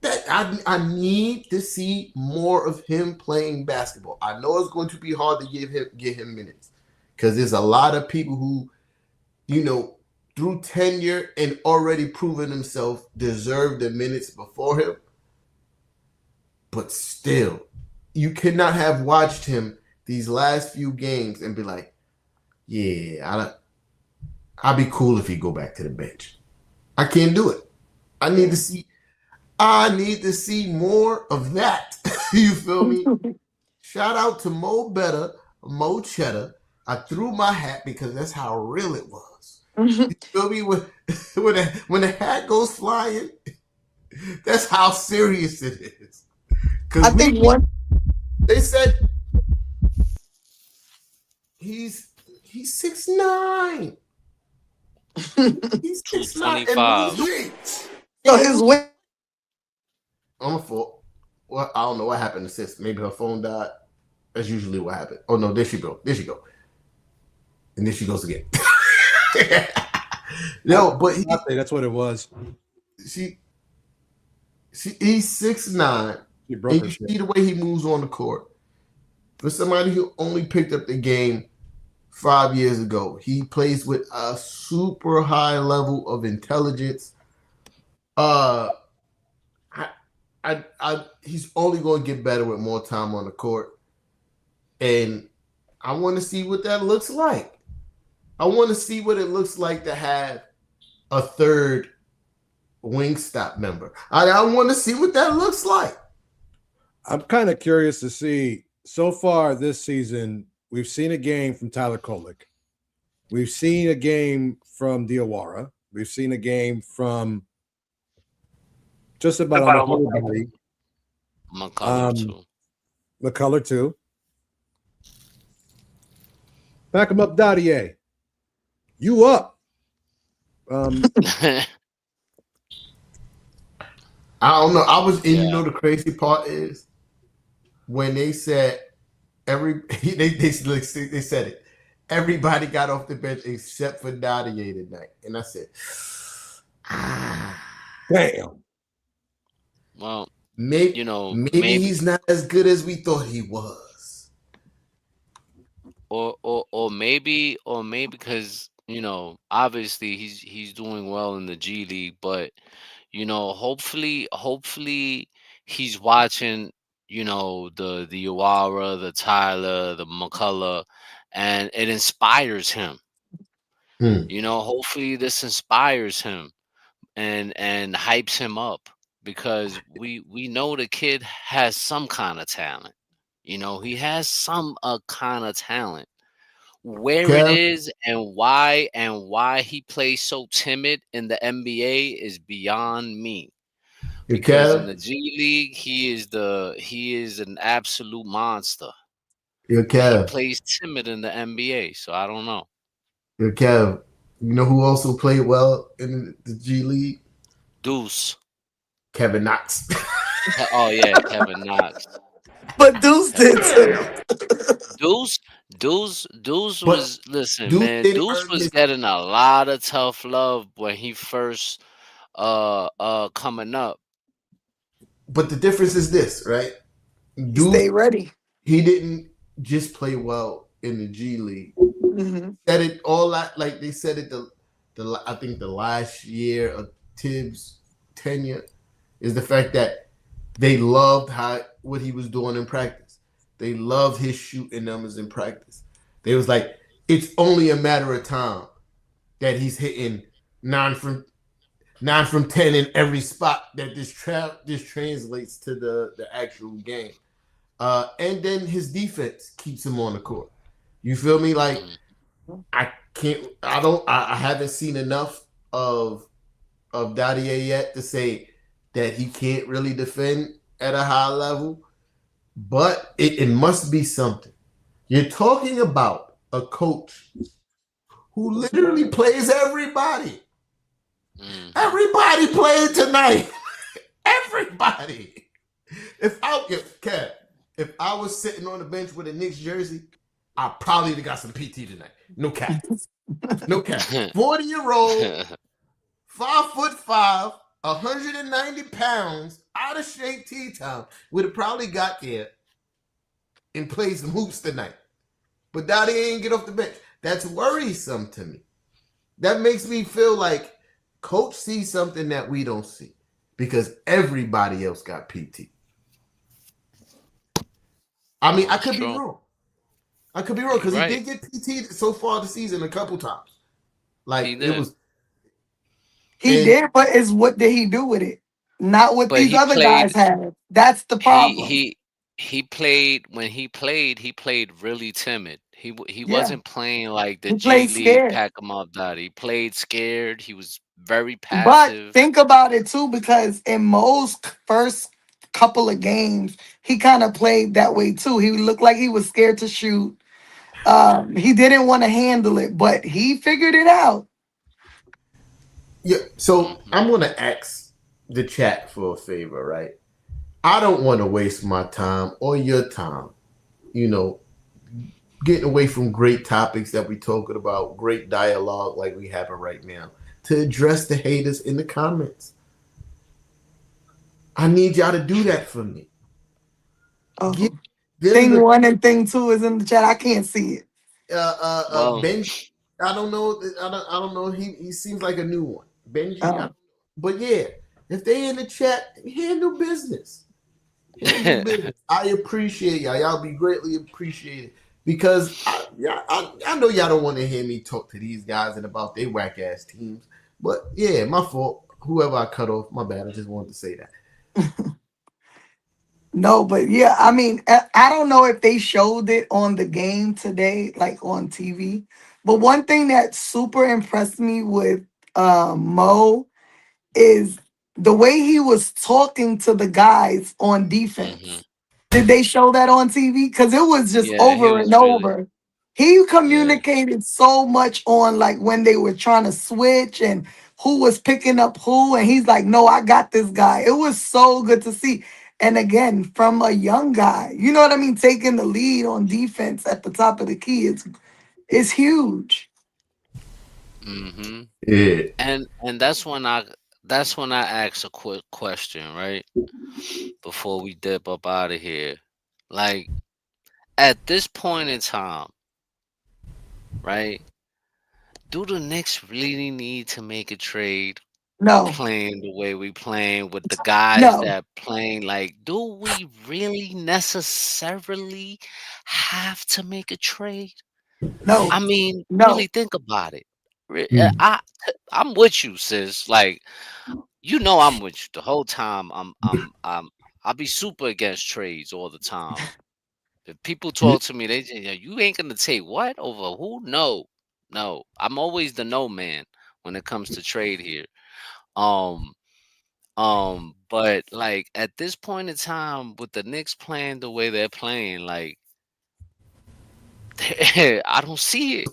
That I need to see more of him playing basketball. I know it's going to be hard to give him minutes, because there's a lot of people who, through tenure and already proven themselves, deserve the minutes before him. But still, you cannot have watched him these last few games and be like, yeah, I'd be cool if he go back to the bench. I can't do it. I need to see more of that. You feel me? Shout out to Mo Cheddar. I threw my hat because that's how real it was. You feel me? When the hat goes flying, that's how serious it is. I think they said he's 6'9". He's 6'25". So his weight. I'm a fault. Well, I don't know what happened to sis. Maybe her phone died. That's usually what happened. Oh no, there she go. And there she goes again. No, but that's what it was. He's 6'9". And you see the way he moves on the court. For somebody who only picked up the game 5 years ago, he plays with a super high level of intelligence. He's only going to get better with more time on the court. And I want to see what that looks like. I want to see what it looks like to have a third Wingstop member. I want to see what that looks like. I'm kind of curious to see. So far this season, we've seen a game from Tyler Kolek. We've seen a game from Diawara. We've seen a game from just about everybody. McCullough too. Back him up, Dadier. You up? I don't know. You know the crazy part is when they said They said it. Everybody got off the bench except for Dadier tonight, and I said, Damn. Well, maybe you know, maybe maybe he's not as good as we thought he was. or maybe because obviously he's doing well in the G League, but hopefully he's watching the Iwara, the Tyler, the McCullough, and it inspires him. Hmm. Hopefully this inspires him and hypes him up, because we know the kid has some kind of talent. He has some kind of talent. Where it Kev, is and why he plays so timid in the NBA is beyond me. your Because in Kev, the G League, he is an absolute monster. your But he Kev, plays timid in the NBA, so I don't know. your Kev. You know who also played well in the G League? Deuce. Kevin Knox. Oh yeah, Kevin Knox. But Deuce did too. Deuce, Deuce But was listen, Duke man. didn't Deuce earn was his. getting a lot of tough love when he first coming up. But the difference is this, right? He Duke, stayed ready. he didn't just play well in the G League. Hmm. Said it all like they said it the I think the last year of Tibbs' tenure is the fact that they loved what he was doing in practice. They loved his shooting numbers in practice. They was like, it's only a matter of time that he's hitting 9 from 10 in every spot that this translates to the actual game. And then his defense keeps him on the court. You feel me? Like Mhm. I haven't seen enough of Dadier yet to say that he can't really defend at a high level, but it must be something. You're talking about a coach who literally plays everybody. Mhm. Everybody played tonight. Everybody. Kev, if I was sitting on the bench with a Knicks jersey, I probably would have got some PT tonight. No cap. No cap. 40-year-old, 5'5", 190 pounds, out of shape T-Town would have probably got there and played some hoops tonight. But Dottie ain't get off the bench. That's worrisome to me. That makes me feel like coach sees something that we don't see because everybody else got PT. I mean, I That's could be true. wrong. I could be wrong because You're he right. did get PT so far this season a couple times. Like He it did. was, He and did, but it's what did he do with it? Not what But these he other guys played had. That's the he problem. he he played when he played really timid. He Yeah. wasn't playing like the He G played League scared. pack him up that. He played scared. He was very But passive. think about it too, because in most first couple of games, he kind of played that way too. He looked like he was scared to shoot. He didn't want to handle it, but he figured it out. yeah. So Hmm. I'm gonna ask the chat for a favor, right? I don't want to waste my time or your time, you know, getting away from great topics that we talking about, great dialogue like we having right now, to address the haters in the comments. I need y'all to do that for me. Give Oh, them thing the one and thing two is in the chat. I can't see it. Well, Benji. I don't know. I don't know. He seems like a new one, Benji. Oh, But yeah, if they in the chat, handle business. Handle business. I appreciate y'all. Y'all be greatly appreciated because I know y'all don't want to hear me talk to these guys and about their whack ass teams. But yeah, my fault. Whoever I cut off, my bad. I just wanted to say that. no, but yeah, I mean, I don't know if they showed it on the game today, like on TV. But one thing that super impressed me with Mo is the way he was talking to the guys on hmm defense. Did they show that on TV? Because it was just yeah, he over was and really over. He yeah. communicated so much on like when they were trying to switch and who was picking up who. And he's like, no, I got this guy. It was so good to see. And again, from a young guy, you know what I mean, taking the lead on defense at the top of the key is huge. Mm-hmm. Yeah. And that's when I ask a quick question, right? Before we dip up out of here. Like, at this point in time, right? Do the Knicks really need to make a trade No, playing the way we playing with the guys no, that playing? Like, do we really necessarily have to make a trade? no, I mean, really no. think about it. Mm. I'm with you, sis. Like, I'm with you the whole time. I'll be super against trades all the time. If people Yeah. talk to me, they say, "Yeah, you ain't gonna take what over who?" No, no. I'm always the no man when it comes to trade here. Um, but like at this point in time, with the Knicks playing the way they're playing, like I don't see it.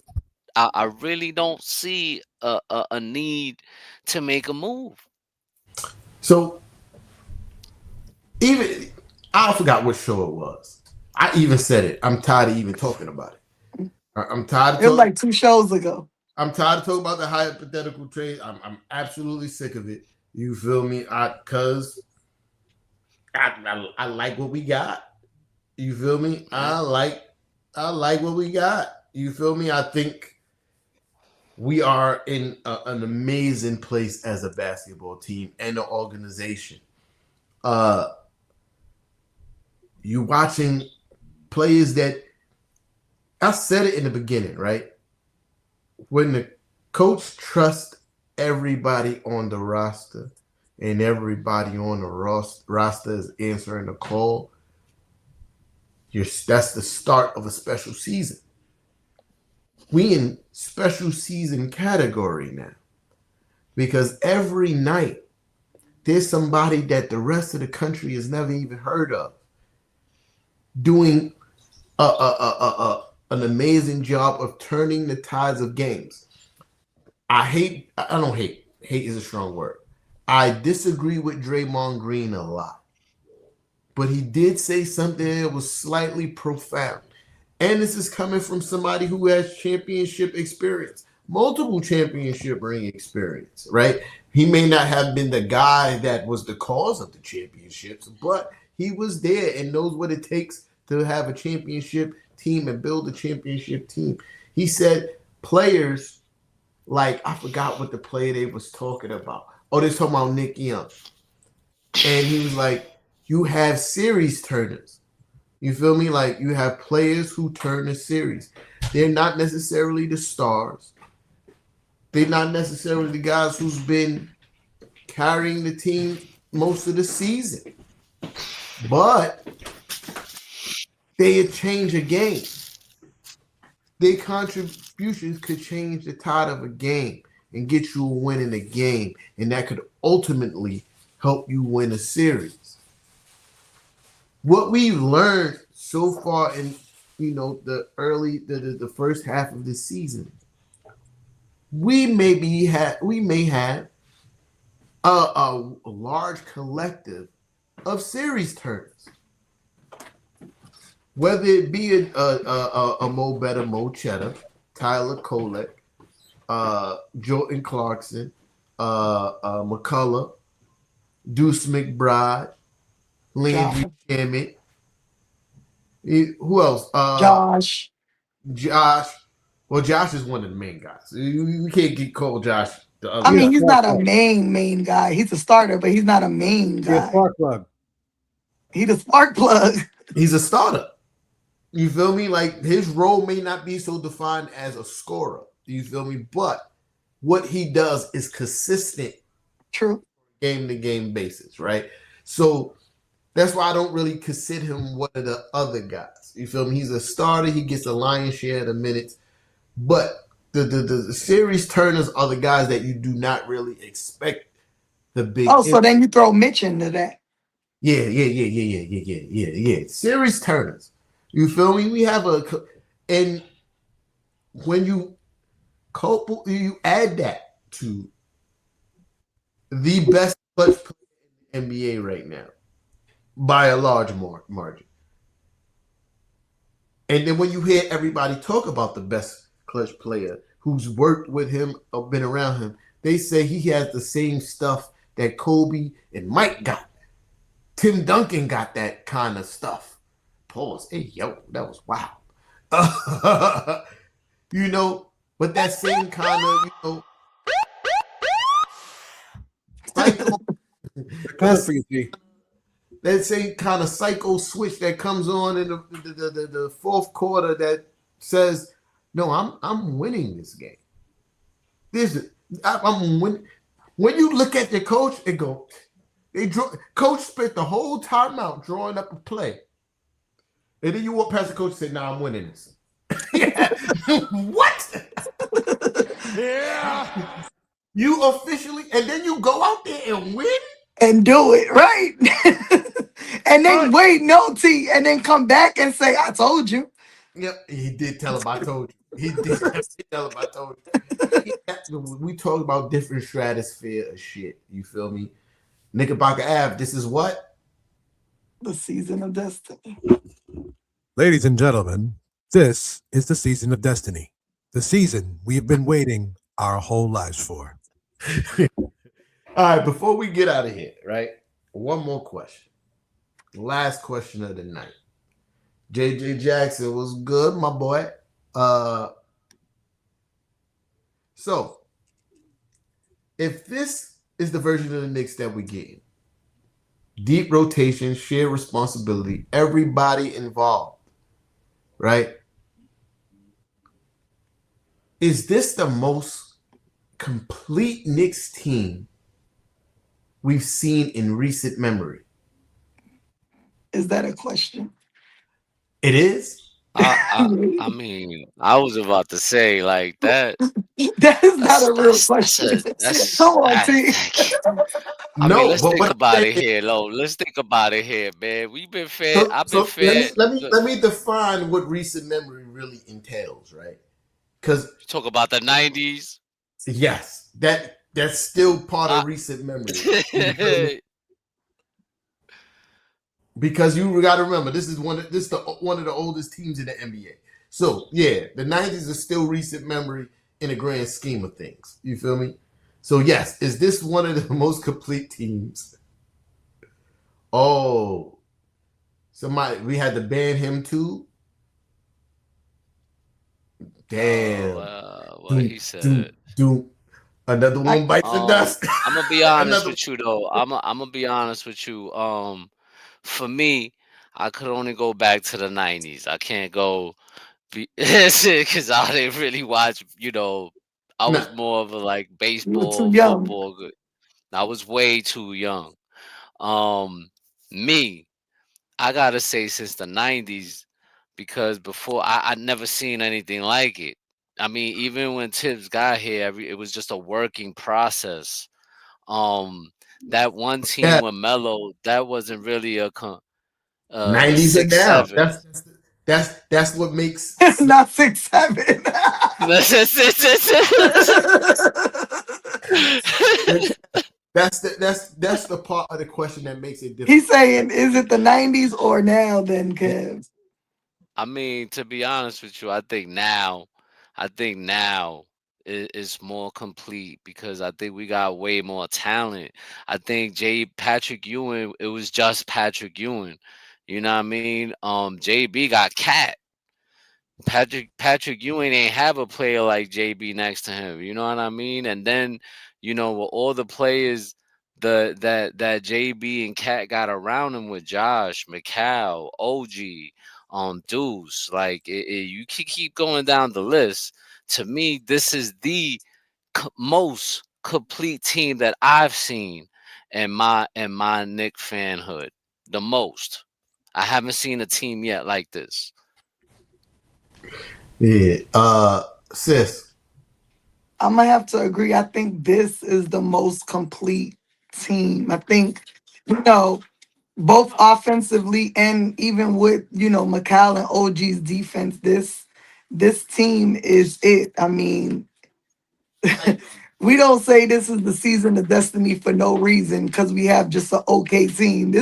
I really don't see a need to make a move. So even I forgot what show it was. I even said it. I'm tired of even talking about it. I'm tired of It was talking. like 2 shows ago. I'm tired of talking about the hypothetical trade. I'm absolutely sick of it. You feel me? Cause I like what we got. You feel me? Yeah. I like what we got. You feel me? I think we are in an amazing place as a basketball team and an organization. Uh, you watching players that I said it in the beginning, right? When the coach trusts everybody on the roster and everybody on the roster is answering the call, that's the start of a special season. We in special season category now because every night there's somebody that the rest of the country has never even heard of doing an amazing job of turning the tides of games. I don't hate. Hate is a strong word. I disagree with Draymond Green a lot, but he did say something that was slightly profound. And this is coming from somebody who has championship experience, multiple championship ring experience, right? He may not have been the guy that was the cause of the championships, but he was there and knows what it takes to have a championship team and build a championship team. He said players like, I forgot what the player they was talking about. Oh, they're talking about Nick Young. And he was like, you have series turners. You feel me? Like, you have players who turn a series. They're not necessarily the stars. They're not necessarily the guys who's been carrying the team most of the season. But they change a game. Their contributions could change the tide of a game and get you a win in a game. And that could ultimately help you win a series. What we've learned so far in the first half of the season, we may have a large collective of series turners, whether it be a Mo Better, Mo Cheddar, Tyler Kolek, Jordan Clarkson, McCullough, Deuce McBride, Landry Shamet. Who else? Josh. Josh. Well, Josh is one of the main guys. We can't get called Josh the other. I mean, guy. he's not a main guy. He's a starter, but he's not a main Yeah, guy. spark plug. He's a spark plug. He's a starter. You feel me? Like, his role may not be so defined as a scorer. You feel me? But what he does is consistent. True. Game to game basis, right? So that's why I don't really consider him one of the other guys. You feel me? He's a starter. He gets a lion's share of the minutes. But the series turners are the guys that you do not really expect the big. Oh, so then you throw Mitch into that. Yeah. Series turners. You feel me? We have and when you add that to the best clutch player in the NBA right now, by a large margin. And then when you hear everybody talk about the best clutch player who's worked with him or been around him, they say he has the same stuff that Kobe and Mike got. Tim Duncan got that kind of stuff. Pause. Hey, yo, that was wild. You know, but that same kind of, psycho. For you, T. That same kind of psycho switch that comes on in the fourth quarter that says, "No, I'm winning this game. I'm winning." When you look at the coach and go, coach spent the whole timeout drawing up a play, and then you walk past the coach and say, "Nah, I'm winning this." What? Yeah. You officially, and then you go out there and win and do it right, and then wait, no T, and then come back and say, "I told you." Yep, he did tell him I told you. He did tell him I told you. We talk about different stratosphere of shit. You feel me? Knickerbocker Ave. This is what? The season of destiny. Ladies and gentlemen, this is the season of destiny. The season we've been waiting our whole lives for. All right, before we get out of here, right? One more question. Last question of the night. JJ Jackson was good, my boy. So, if this is the version of the Knicks that we get, deep rotation, shared responsibility, everybody involved, right? Is this the most complete Knicks team we've seen in recent memory? Is that a question? It is. I mean, I was about to say like that. That is not a real question. Come on, T. I mean, let's think about it here, Lo. Let's think about it here, man. We've been fed. I've been fed. Let me define what recent memory really entails, right? Because talk about the 90s. Yes, that's still part of recent memory. Because you got to remember, this is one of the oldest teams in the NBA. So yeah, the 90s are still recent memory in the grand scheme of things. You feel me? So yes, is this one of the most complete teams? Oh, we had to ban him too. Damn. What he said. Another one bites the dust. I'm gonna be honest with you though. I'm gonna be honest with you. For me, I could only go back to the 90s. I can't go because I didn't really watch. I was more of a like baseball, football. Good. I was way too young. Me, I gotta say since the 90s, because before I'd never seen anything like it. I mean, even when Tibbs got here, it was just a working process. That one team with Melo, that wasn't really a 90s and down. That's what makes not 6'7". That's the part of the question that makes it different. He's saying, is it the 90s or now then, Kev? I mean, to be honest with you, I think now is more complete because I think we got way more talent. I think Patrick Ewing, it was just Patrick Ewing. You know what I mean? JB got Cat. Patrick Ewing ain't have a player like JB next to him. You know what I mean? And then, with all the players that JB and Cat got around him with Josh, McCall, OG, Deuce, like you keep going down the list. To me, this is the most complete team that I've seen in my Knick fanhood. The most. I haven't seen a team yet like this. Yeah. Sis. I'm gonna have to agree. I think this is the most complete team. I think, both offensively and even with, McCall and OG's defense, this team is it. I mean, We don't say this is the season of destiny for no reason because we have just an okay team.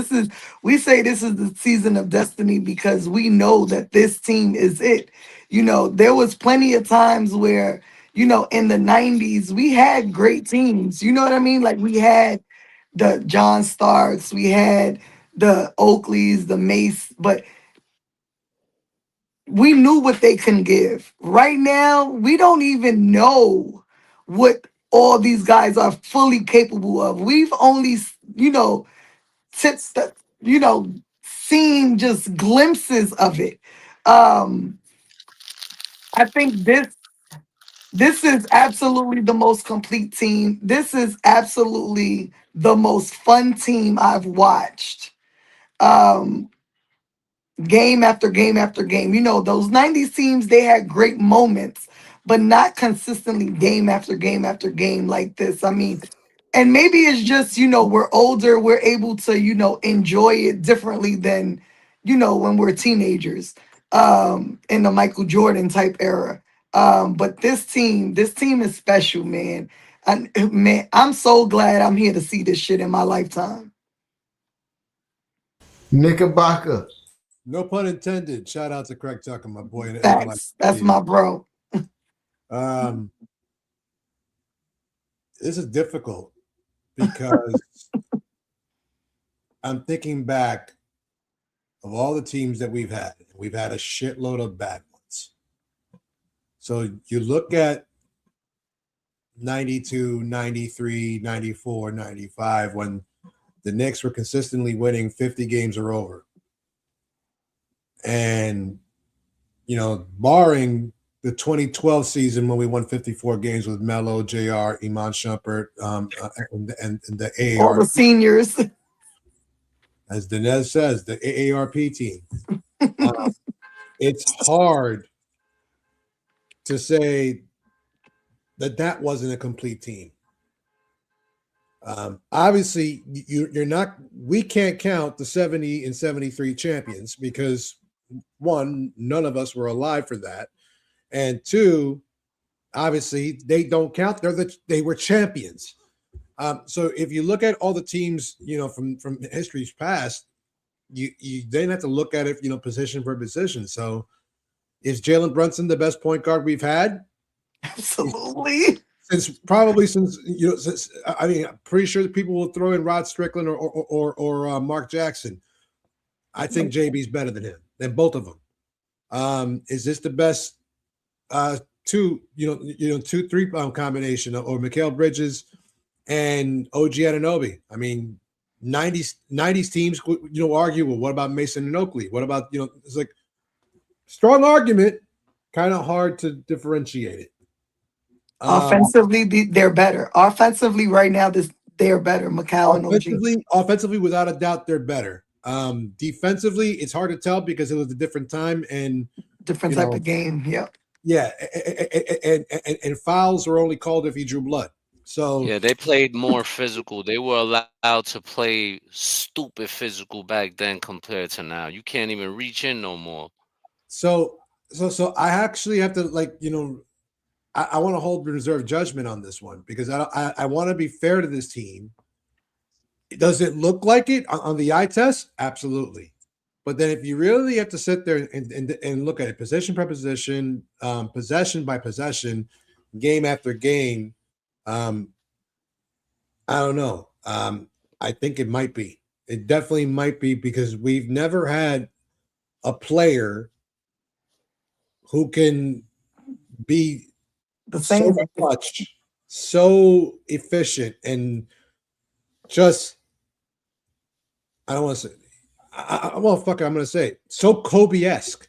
We say this is the season of destiny because we know that this team is it. There was plenty of times where, in the 90s, we had great teams. You know what I mean? Like we had the John Starks, we had the Oakleys, the Mace, but we knew what they can give. Right now, we don't even know what all these guys are fully capable of. We've only, tips that, seen just glimpses of it. I think this is absolutely the most complete team. This is absolutely the most fun team I've watched. Um, Game after game after game. Those 90s teams, they had great moments, but not consistently game after game after game like this. I mean, and maybe it's just, we're older, we're able to, enjoy it differently than, when we're teenagers, in the Michael Jordan type era. But this team is special, man. And man, I'm so glad I'm here to see this shit in my lifetime. Knickerbocker. No pun intended. Shout out to Craig Tucker, my boy. And Facts. That's my bro. This is difficult because I'm thinking back of all the teams that we've had. We've had a shitload of bad ones. So you look at 92, 93, 94, 95, when the Knicks were consistently winning 50 games or over. And, barring the 2012 season when we won 54 games with Melo, JR, Iman Shumpert, and the AARP. All the seniors. As Dinez says, the AARP team. It's hard to say that wasn't a complete team. Obviously, you're not. We can't count the 70 and 73 champions because, one, none of us were alive for that, and two, obviously they don't count. They were champions. So if you look at all the teams, from history's past, you then have to look at it, position for position. So is Jalen Brunson the best point guard we've had? Absolutely. Since I'm pretty sure that people will throw in Rod Strickland or Mark Jackson. I think JB's better than both of them. Is this the best 2-3 combination or Mikal Bridges and OG Anunoby? I mean, 90s teams, argue, well, what about Mason and Oakley? What about, it's like strong argument, kind of hard to differentiate it. Offensively, they're better. Offensively, right now, they're better. Mikal and OG. Offensively, without a doubt, they're better. Defensively, it's hard to tell because it was a different time and different type of game. Yep. Yeah, and fouls were only called if he drew blood. So yeah, they played more physical. They were allowed to play stupid physical back then compared to now. You can't even reach in no more. So I actually have to I want to hold reserve judgment on this one because I want to be fair to this team. Does it look like it on the eye test? Absolutely. But then if you really have to sit there and look at it position by position, possession by possession, game after game, I don't know. I think it might be. It definitely might be because we've never had a player who can be so much, so efficient, and just I don't want to say. I'm going to say it. So Kobe-esque.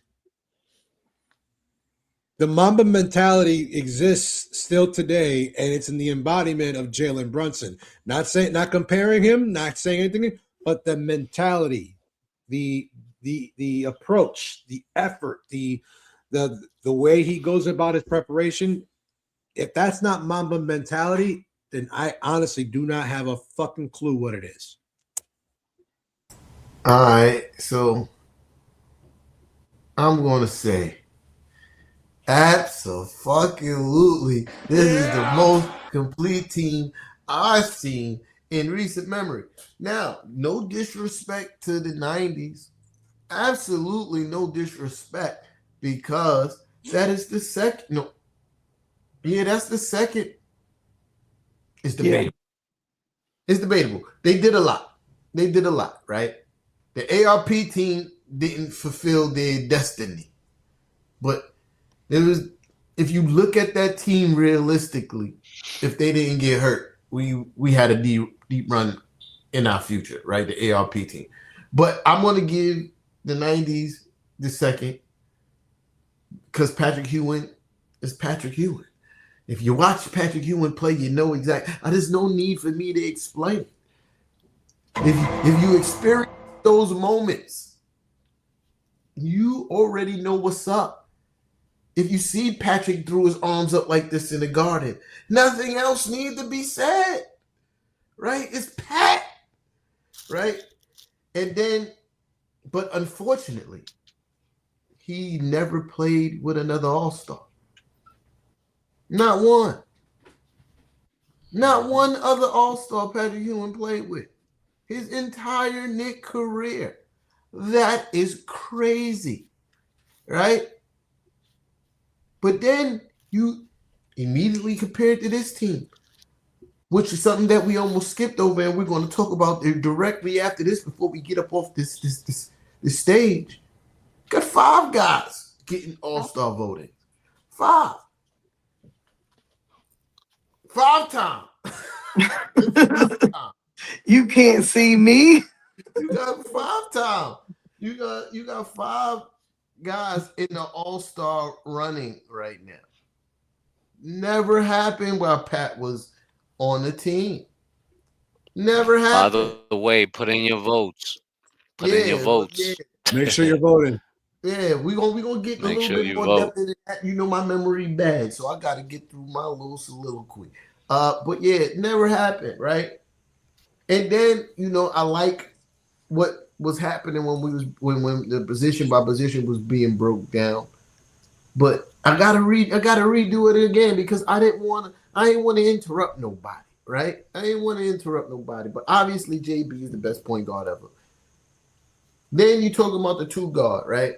The Mamba mentality exists still today, and it's in the embodiment of Jalen Brunson. Not comparing him, not saying anything, but the mentality, the approach, the effort, the way he goes about his preparation. If that's not Mamba mentality, then I honestly do not have a fucking clue what it is. All right, so I'm going to say Absolutely. This is the most complete team I've seen in recent memory. Now, no disrespect to the 90s. Absolutely no disrespect, because that is the second. No, yeah, that's the second. It's debatable. Yeah. It's debatable. They did a lot. Right? The ARP team didn't fulfill their destiny. But there was, if you look at that team realistically, if they didn't get hurt, we had a deep run in our future, right? The ARP team. But I'm going to give the 90s the second, because Patrick Ewing is Patrick Ewing. If you watch Patrick Ewing play, you know exactly. There's no need for me to explain it. If you experience those moments, you already know what's up. If you see Patrick threw his arms up like this in the Garden, nothing else needs to be said, right? It's Pat, right? And then, but unfortunately, he never played with another All-Star. Not one. Not one other All-Star Patrick Ewing played with. His entire Knicks career. That is crazy, right? But then you immediately compare it to this team, which is something that we almost skipped over, and we're going to talk about it directly after this before we get up off this stage. Got 5 guys getting All-Star voting. 5. 5 times. You can't see me. You got 5 times. You got 5 guys in the All-Star running right now. Never happened while Pat was on the team. Never happened. By the way, put in your votes. Put in your votes. Yeah. Make sure you're voting. Yeah, we gonna get a Make little sure bit you more vote. depth into that. You know my memory bad, so I got to get through my little soliloquy. But yeah, it never happened, right? And then I like what was happening when the position by position was being broke down. But I gotta redo it again, because I didn't want to interrupt nobody, right? I didn't want to interrupt nobody. But obviously JB is the best point guard ever. Then you talking about the 2 guard, right?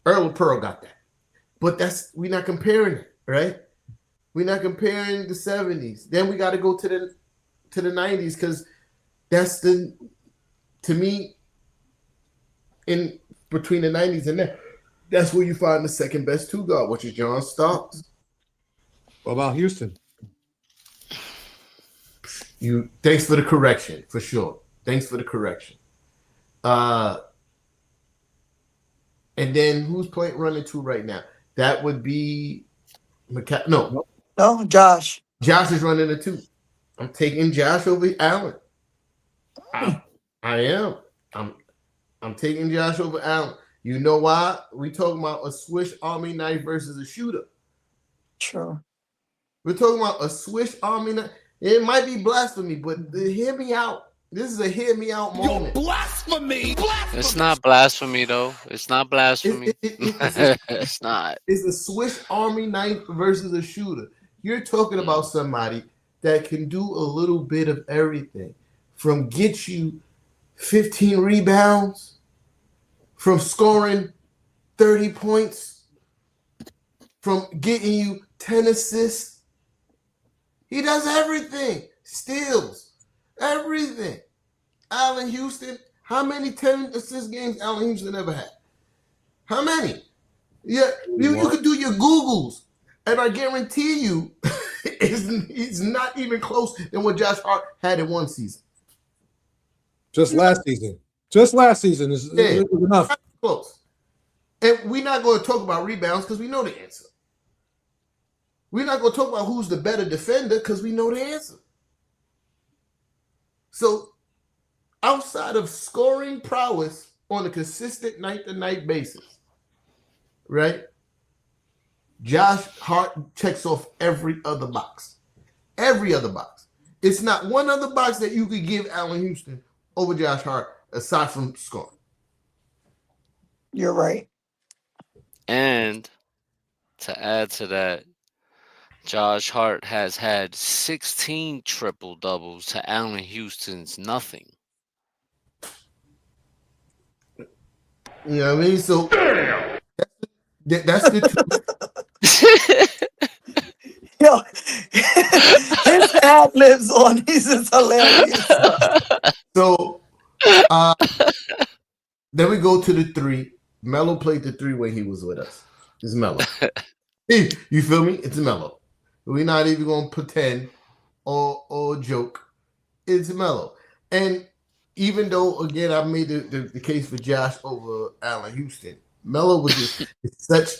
Earl Pearl got that. But we're not comparing it, right? We're not comparing the 70s. Then we got to go to the 90s, because that's to me, in between the 90s and that, that's where you find the second best 2 guard, which is John Starks. What about Houston? Thanks for the correction, for sure. Thanks for the correction. And then who's running 2 right now? That would be No, Josh. Josh is running a 2. I'm taking Josh over Allen. I am. I'm taking Josh over Allen. You know why? We talking about a Swiss Army knife versus a shooter. True. We're talking about a Swiss Army knife. It might be blasphemy, but hear me out. This is a hear me out moment. Blasphemy! It's not blasphemy, though. It's not blasphemy. It's not. It's a Swiss Army knife versus a shooter. You're talking about somebody that can do a little bit of everything, from get you 15 rebounds, from scoring 30 points, from getting you 10 assists. He does everything. Steals. Everything. Allen Houston, how many 10 assist games Allen Houston ever had? How many? Yeah, you could do your Googles, and I guarantee you he's not even close than what Josh Hart had in one season. Just last season. Is enough. Close. And we're not going to talk about rebounds because we know the answer. We're not going to talk about who's the better defender because we know the answer. So, outside of scoring prowess on a consistent night-to-night basis, right? Josh Hart checks off every other box. Every other box. It's not one other box that you could give Allen Houston over Josh Hart aside from scoring. You're right. And To add to that, Josh Hart has had 16 triple doubles to Allen Houston's nothing. You know what I mean? So that's the Yo, his ad libs on these is hilarious. So then we go to the three. Melo played the three when he was with us. It's Melo. You feel me? It's Melo. We're not even gonna pretend or joke. It's Melo. And even though again I made the case for Josh over Allen Houston, Melo was just such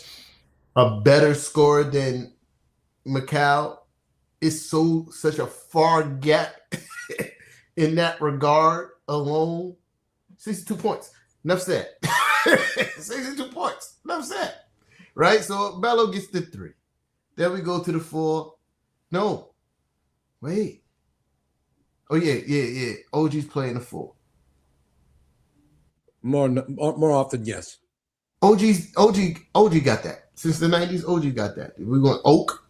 a better scorer than Macau. It's such a far gap in that regard alone. 62 points. Enough said. 62 points. Enough said. Right? So Melo gets the 3. Then we go to the 4. No. Wait. Oh, yeah. OG's playing the 4. More often, yes. OG got that. Since the 90s, OG got that. We're going Oak.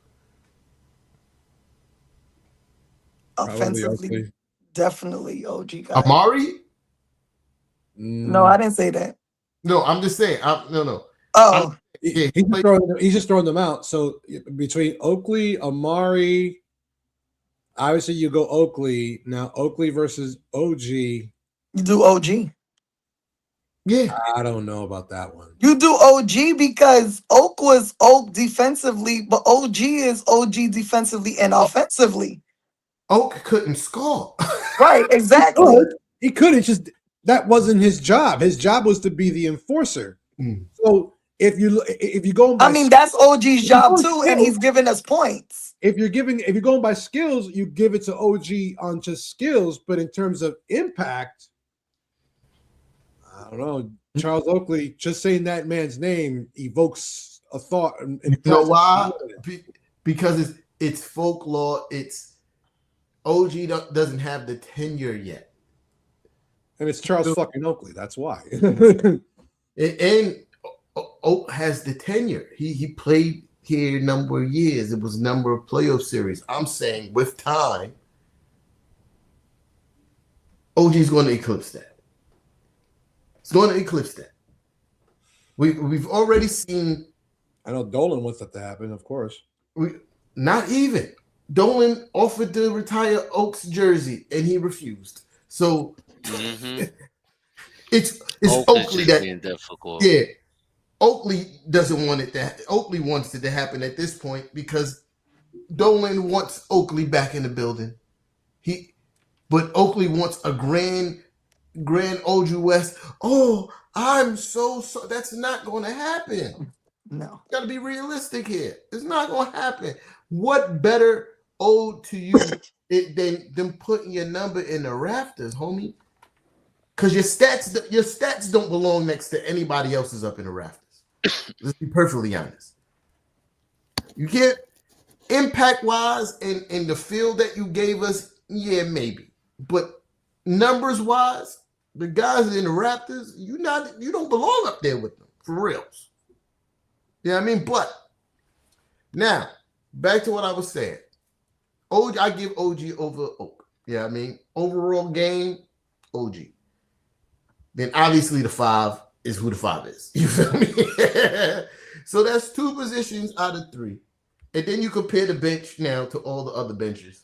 Offensively, definitely OG got Amari? No, I didn't say that. No, I'm just saying. No. Oh. He's just throwing them out. So between Oakley, Amari, obviously you go Oakley. Now Oakley versus OG. You do OG. Yeah. I don't know about that one. You do OG because Oak was Oak defensively, but OG is OG defensively and offensively. Oak couldn't score. Right, exactly. He could. It's just that wasn't his job. His job was to be the enforcer. So if you go by, I mean, that's OG's job too, and he's giving us points. If you're going by skills, you give it to OG on just skills, but in terms of impact, I don't know. Charles Oakley, just saying that man's name evokes a thought. You know why? Because it's folklore. It's OG doesn't have the tenure yet, and it's Charles fucking Oakley. That's why. and Oak has the tenure. He played here a number of years. It was a number of playoff series. I'm saying with time, OG's going to eclipse that. It's going to eclipse that. We've already seen. I know Dolan wants that to happen, of course. Not even. Dolan offered to retire Oak's jersey, and he refused. So it's Oakley that being difficult. Yeah, Oakley doesn't want it to. Oakley wants it to happen at this point because Dolan wants Oakley back in the building. But Oakley wants a grand OG West. Oh, I'm so. That's not going to happen. No, got to be realistic here. It's not going to happen. What better ode to you than putting your number in the rafters, homie? Because your stats don't belong next to anybody else's up in the rafters. Let's be perfectly honest. You get impact wise in the field that you gave us, yeah, maybe. But numbers wise, the guys in the Raptors, you don't belong up there with them for reals. You know what I mean? But now back to what I was saying. OG, I give OG over Oak. Yeah, I mean, overall game, OG. Then obviously the 5 is who the 5 is. You feel me? So that's 2 positions out of 3. And then you compare the bench now to all the other benches.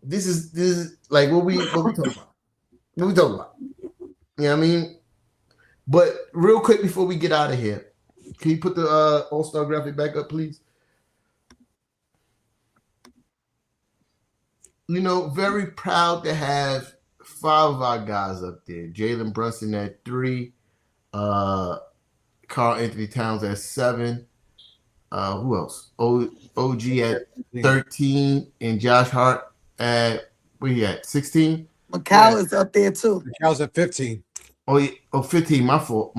This is like what we talking about. What we talking about? You know what I mean? But real quick before we get out of here, can you put the All-Star graphic back up, please? Very proud to have 5 of our guys up there. Jalen Brunson at 3, Karl-Anthony Towns at 7. Who else? OG at 13, and Josh Hart at 16. Macau is up there too. Macau's at 15. Oh, yeah. 15. My fault.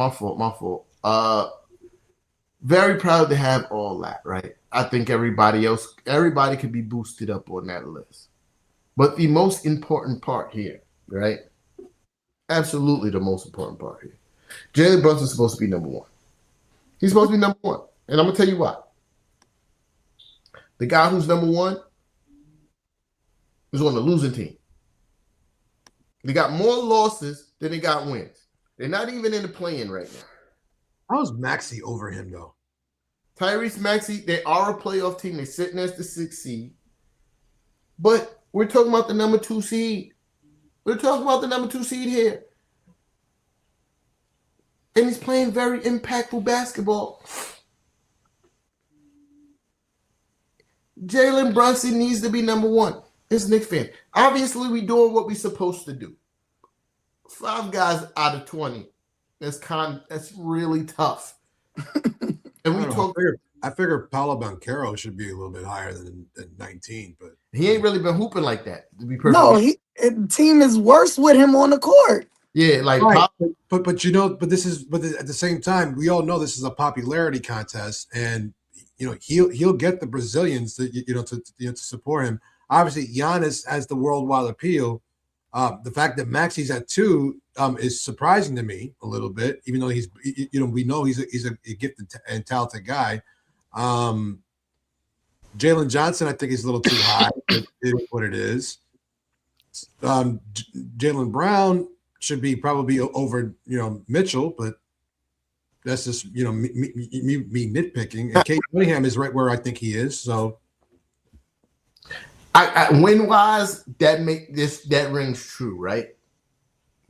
Very proud to have all that, right? I think everybody could be boosted up on that list. But the most important part here, right? Absolutely the most important part here. Jalen Brunson's supposed to be number 1. He's supposed to be number one. And I'm going to tell you why. The guy who's number one is on the losing team. They got more losses than they got wins. They're not even in the play-in right now. How's Maxey over him, though? Tyrese Maxey, they are a playoff team. They're sitting as the 6th seed. But we're talking about the number 2 seed. We're talking about the number 2 seed here. And he's playing very impactful basketball. Jalen Brunson needs to be number one. It's Knicks fan. Obviously, we're doing what we're supposed to do. 5 guys out of 20. That's really tough. And we talk. I figure Paolo Banchero should be a little bit higher than 19, but he ain't really been hooping like that. To be perfect. No, the team is worse with him on the court. Yeah, like right. But at the same time, we all know this is a popularity contest, and he'll get the Brazilians to support him. Obviously, Giannis has the worldwide appeal. The fact that Maxey's at 2 is surprising to me a little bit, even though we know he's a gifted and talented guy. Jalen Johnson, I think, is a little too high. It is what it is. Jalen Brown should be probably over Mitchell, but that's just me nitpicking. And Cade Cunningham is right where I think he is. So, I win wise, that rings true, right?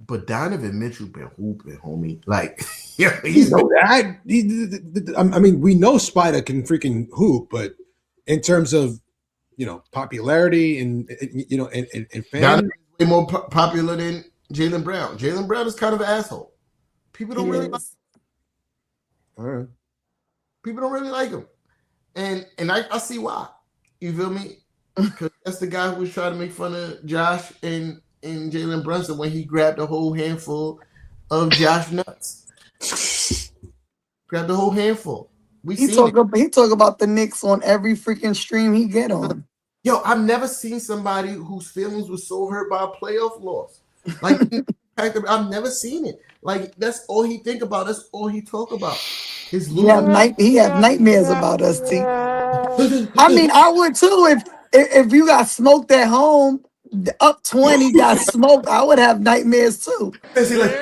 But Donovan Mitchell been hooping, homie. Like, I mean, we know Spider can freaking hoop, but in terms of popularity and fans, Donovan is way more popular than Jalen Brown. Jalen Brown is kind of an asshole. People don't really like him. All right. People don't really like him. And I see why. You feel me? Because that's the guy who was trying to make fun of Josh and Jalen Brunson when he grabbed a whole handful of Josh nuts. Grabbed a whole handful. He talk about the Knicks on every freaking stream he get on. Yo, I've never seen somebody whose feelings were so hurt by a playoff loss. Like, I've never seen it. Like, that's all he think about. That's all he talk about. He have nightmares about us, T. I mean, I would too if you got smoked at home, up 20 got smoked. I would have nightmares too. And he like,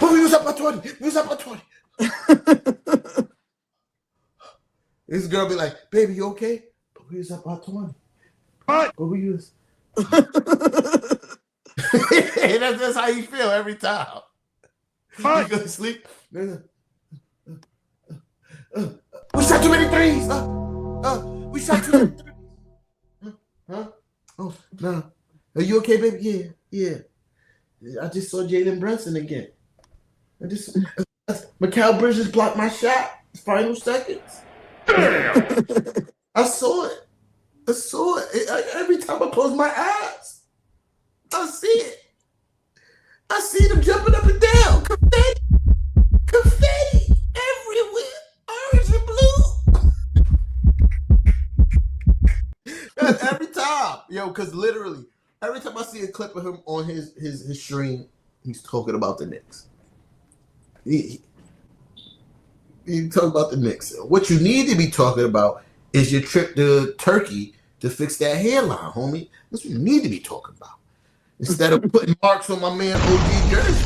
but we was up by 20. We was up by 20. This girl be like, baby, you okay? But we was up by 20. But we was. That's how you feel every time. You go to sleep. We shot too many threes. We shot too many threes. Huh? Oh, no. Are you okay, baby? Yeah. I just saw Jalen Brunson again. Mikal Bridges blocked my shot. Final seconds. I saw it. Every time I close my eyes, I see it. I see them jumping up and down. Confetti everywhere. Orange and blue. Every time. Yo, because literally, every time I see a clip of him on his stream, he's talking about the Knicks. He talking about the Knicks. What you need to be talking about is your trip to Turkey to fix that hairline, homie. That's what you need to be talking about. Instead of putting marks on my man OG jersey.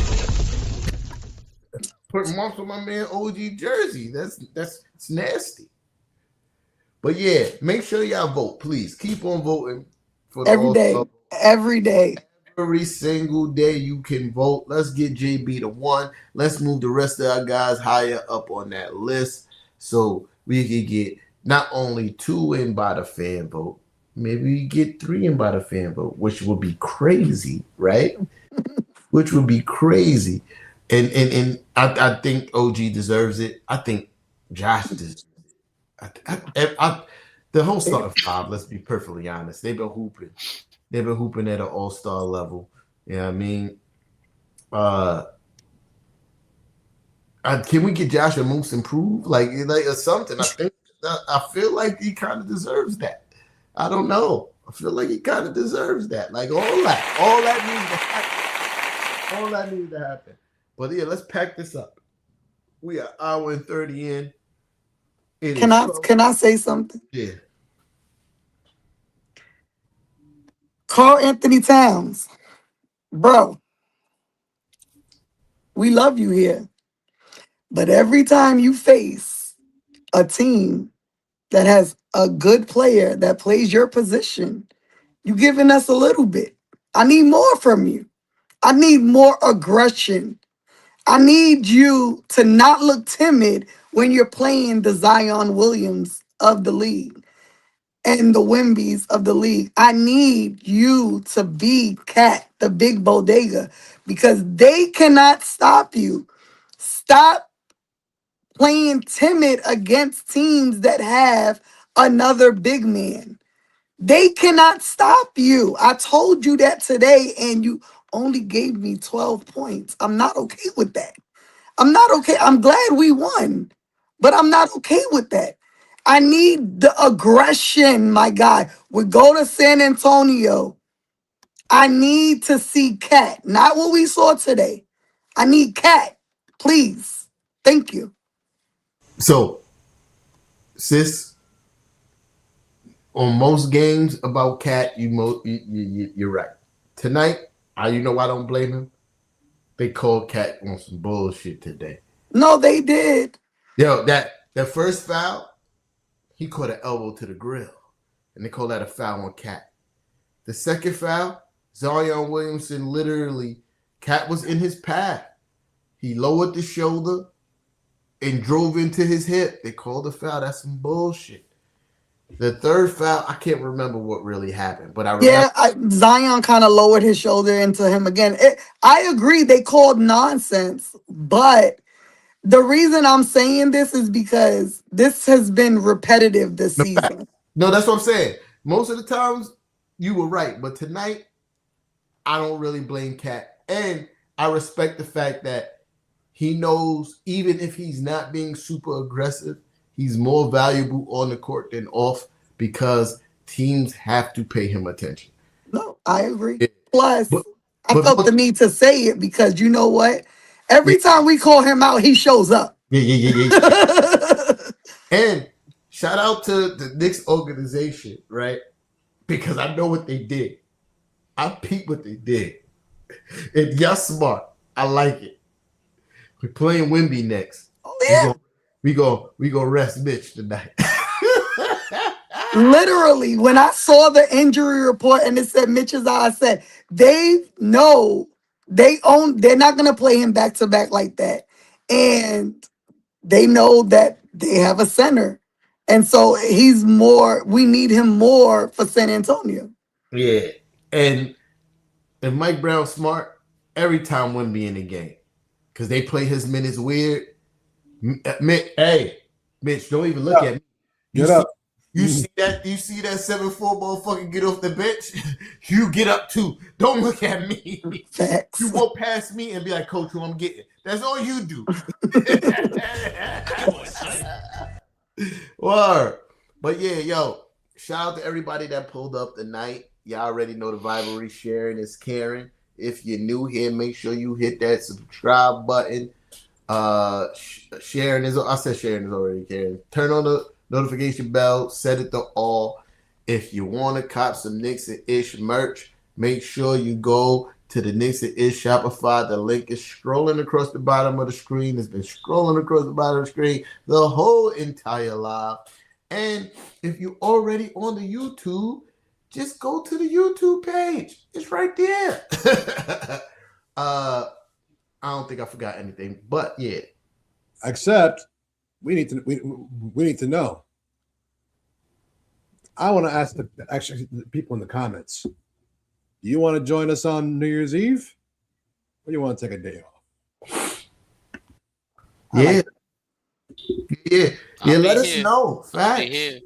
Putting marks on my man OG jersey. That's nasty. But yeah, make sure y'all vote, please. Keep on voting for the every day. Every day. Every single day you can vote. Let's get JB to 1. Let's move the rest of our guys higher up on that list so we can get not only 2 in by the fan vote, maybe we get 3 in by the fan vote, which would be crazy, right? Which would be crazy. And I think OG deserves it. I think Josh deserves it. The whole starting 5, let's be perfectly honest, they've been hooping. They've been hooping at an all-star level. You know what I mean? Can we get Josh and Moose improved? Like or something. I feel like he kind of deserves that. I don't know. I feel like he kind of deserves that. Like all that needs to happen. But yeah, let's pack this up. We are hour and 30 in. It Can is I so- can I say something? Yeah. Karl-Anthony Towns, bro, we love you here. But every time you face a team that has a good player that plays your position, you giving us a little bit. I need more from you. I need more aggression. I need you to not look timid when you're playing the Zion Williams of the league and the Wimbies of the league. I need you to be Cat, the big bodega, because they cannot stop you. Stop playing timid against teams that have another big man. They cannot stop you. I told you that today, and you only gave me 12 points. I'm not okay with that. I'm not okay. I'm glad we won, but I'm not okay with that. I need the aggression, my guy. We go to San Antonio. I need to see Cat, not what we saw today. I need Cat, please. Thank you. So, sis, on most games about Cat, you're right. Tonight, you know I don't blame him. They called Cat on some bullshit today. No, they did. Yo, that first foul, he caught an elbow to the grill, and they called that a foul on Cat. The second foul, Zion Williamson literally, Cat was in his path. He lowered the shoulder and drove into his hip. They called the foul. That's some bullshit. The third foul, I can't remember what really happened, but I remember. Yeah, Zion kind of lowered his shoulder into him again. I agree they called nonsense, but the reason I'm saying this is because this has been repetitive this season. No, that's what I'm saying. Most of the times you were right, but tonight I don't really blame Cat. And I respect the fact that he knows even if he's not being super aggressive, he's more valuable on the court than off because teams have to pay him attention. No, I agree. Yeah. Plus, I felt the need to say it because you know what? Every time we call him out, he shows up. Yeah. And shout out to the Knicks organization, right? Because I know what they did. I peeped what they did. And y'all smart. I like it. We're playing Wimby next. Oh, yeah. We go rest Mitch tonight. Literally, when I saw the injury report and it said Mitch is out, I said, they're not gonna play him back to back like that. And they know that they have a center. And so we need him more for San Antonio. Yeah. And if Mike Brown's smart, every time Wimby in the game. Because they play his minutes weird. Hey, Mitch, don't even look at me. Get up. You see that 7'4" motherfucker get off the bench? You get up too. Don't look at me. Facts. You walk past me and be like, Coach, who I'm getting. That's all you do. Word. But yeah, yo, shout out to everybody that pulled up tonight. Y'all already know the rivalry. Sharing is caring. If you're new here, make sure you hit that subscribe button. Sharing is already caring. Turn on the notification bell, set it to all. If you want to cop some Knicks and Ish merch, make sure you go to the Knicks and Ish Shopify. The link is scrolling across the bottom of the screen. It's been scrolling across the bottom of the screen the whole entire live. And if you're already on the YouTube, just go to the YouTube page. It's right there. I don't think I forgot anything, but yeah. Except we need to know. I want to ask the people in the comments. Do you want to join us on New Year's Eve? Or do you want to take a day off? Yeah. Let us know. Facts.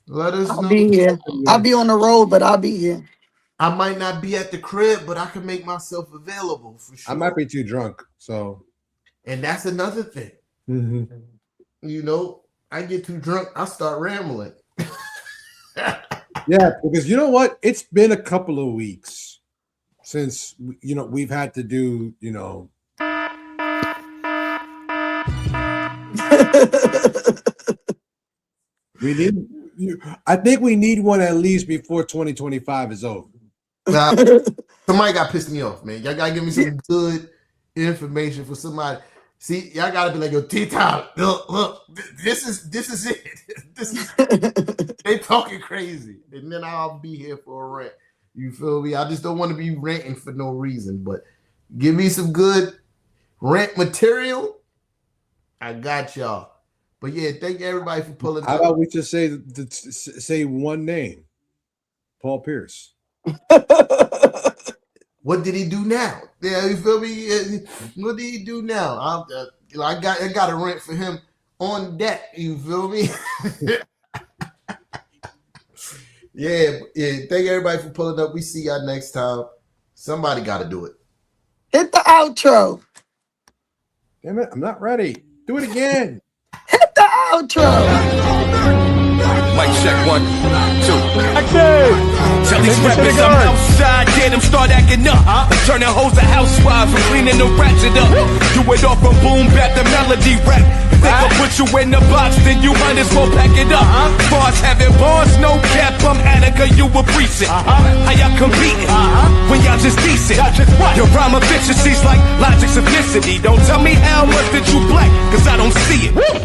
Let us know. I'll be here. I'll be on the road, but I'll be here. I might not be at the crib, but I can make myself available for sure. I might be too drunk, so. And that's another thing. Mm-hmm. You know, I get too drunk, I start rambling. Yeah, because you know what? It's been a couple of weeks since we've had to do We need. I think we need one at least before 2025 is over. Now, somebody got pissed me off, man. Y'all gotta give me some good information for somebody. See, y'all gotta be like, yo, T-Top, look, this is it. They talking crazy, and then I'll be here for a rant. You feel me? I just don't want to be ranting for no reason, but give me some good rant material. I got y'all. But yeah, thank everybody for pulling How up. about we just say one name? Paul Pierce. What did he do now? Yeah, you feel me? What did he do now? I got a rant for him on deck. You feel me? yeah. Thank everybody for pulling up. We see y'all next time. Somebody got to do it. Hit the outro. Damn it, I'm not ready. Do it again. Hit the outro. Mic check 1, 2. Tell these rappers I'm outside, get them start acting up. Turning hoes to housewives and cleaning the ratchet up. Do it off from boom bap the melody rap. If they gon' put you in the box, then you might as well pack it up. Bars having bars, no cap, I'm Attica, you a precinct. How y'all competing when y'all just decent? Your rhyme efficiency's like logic simplicity. Don't tell me how much that you black, cause I don't see it.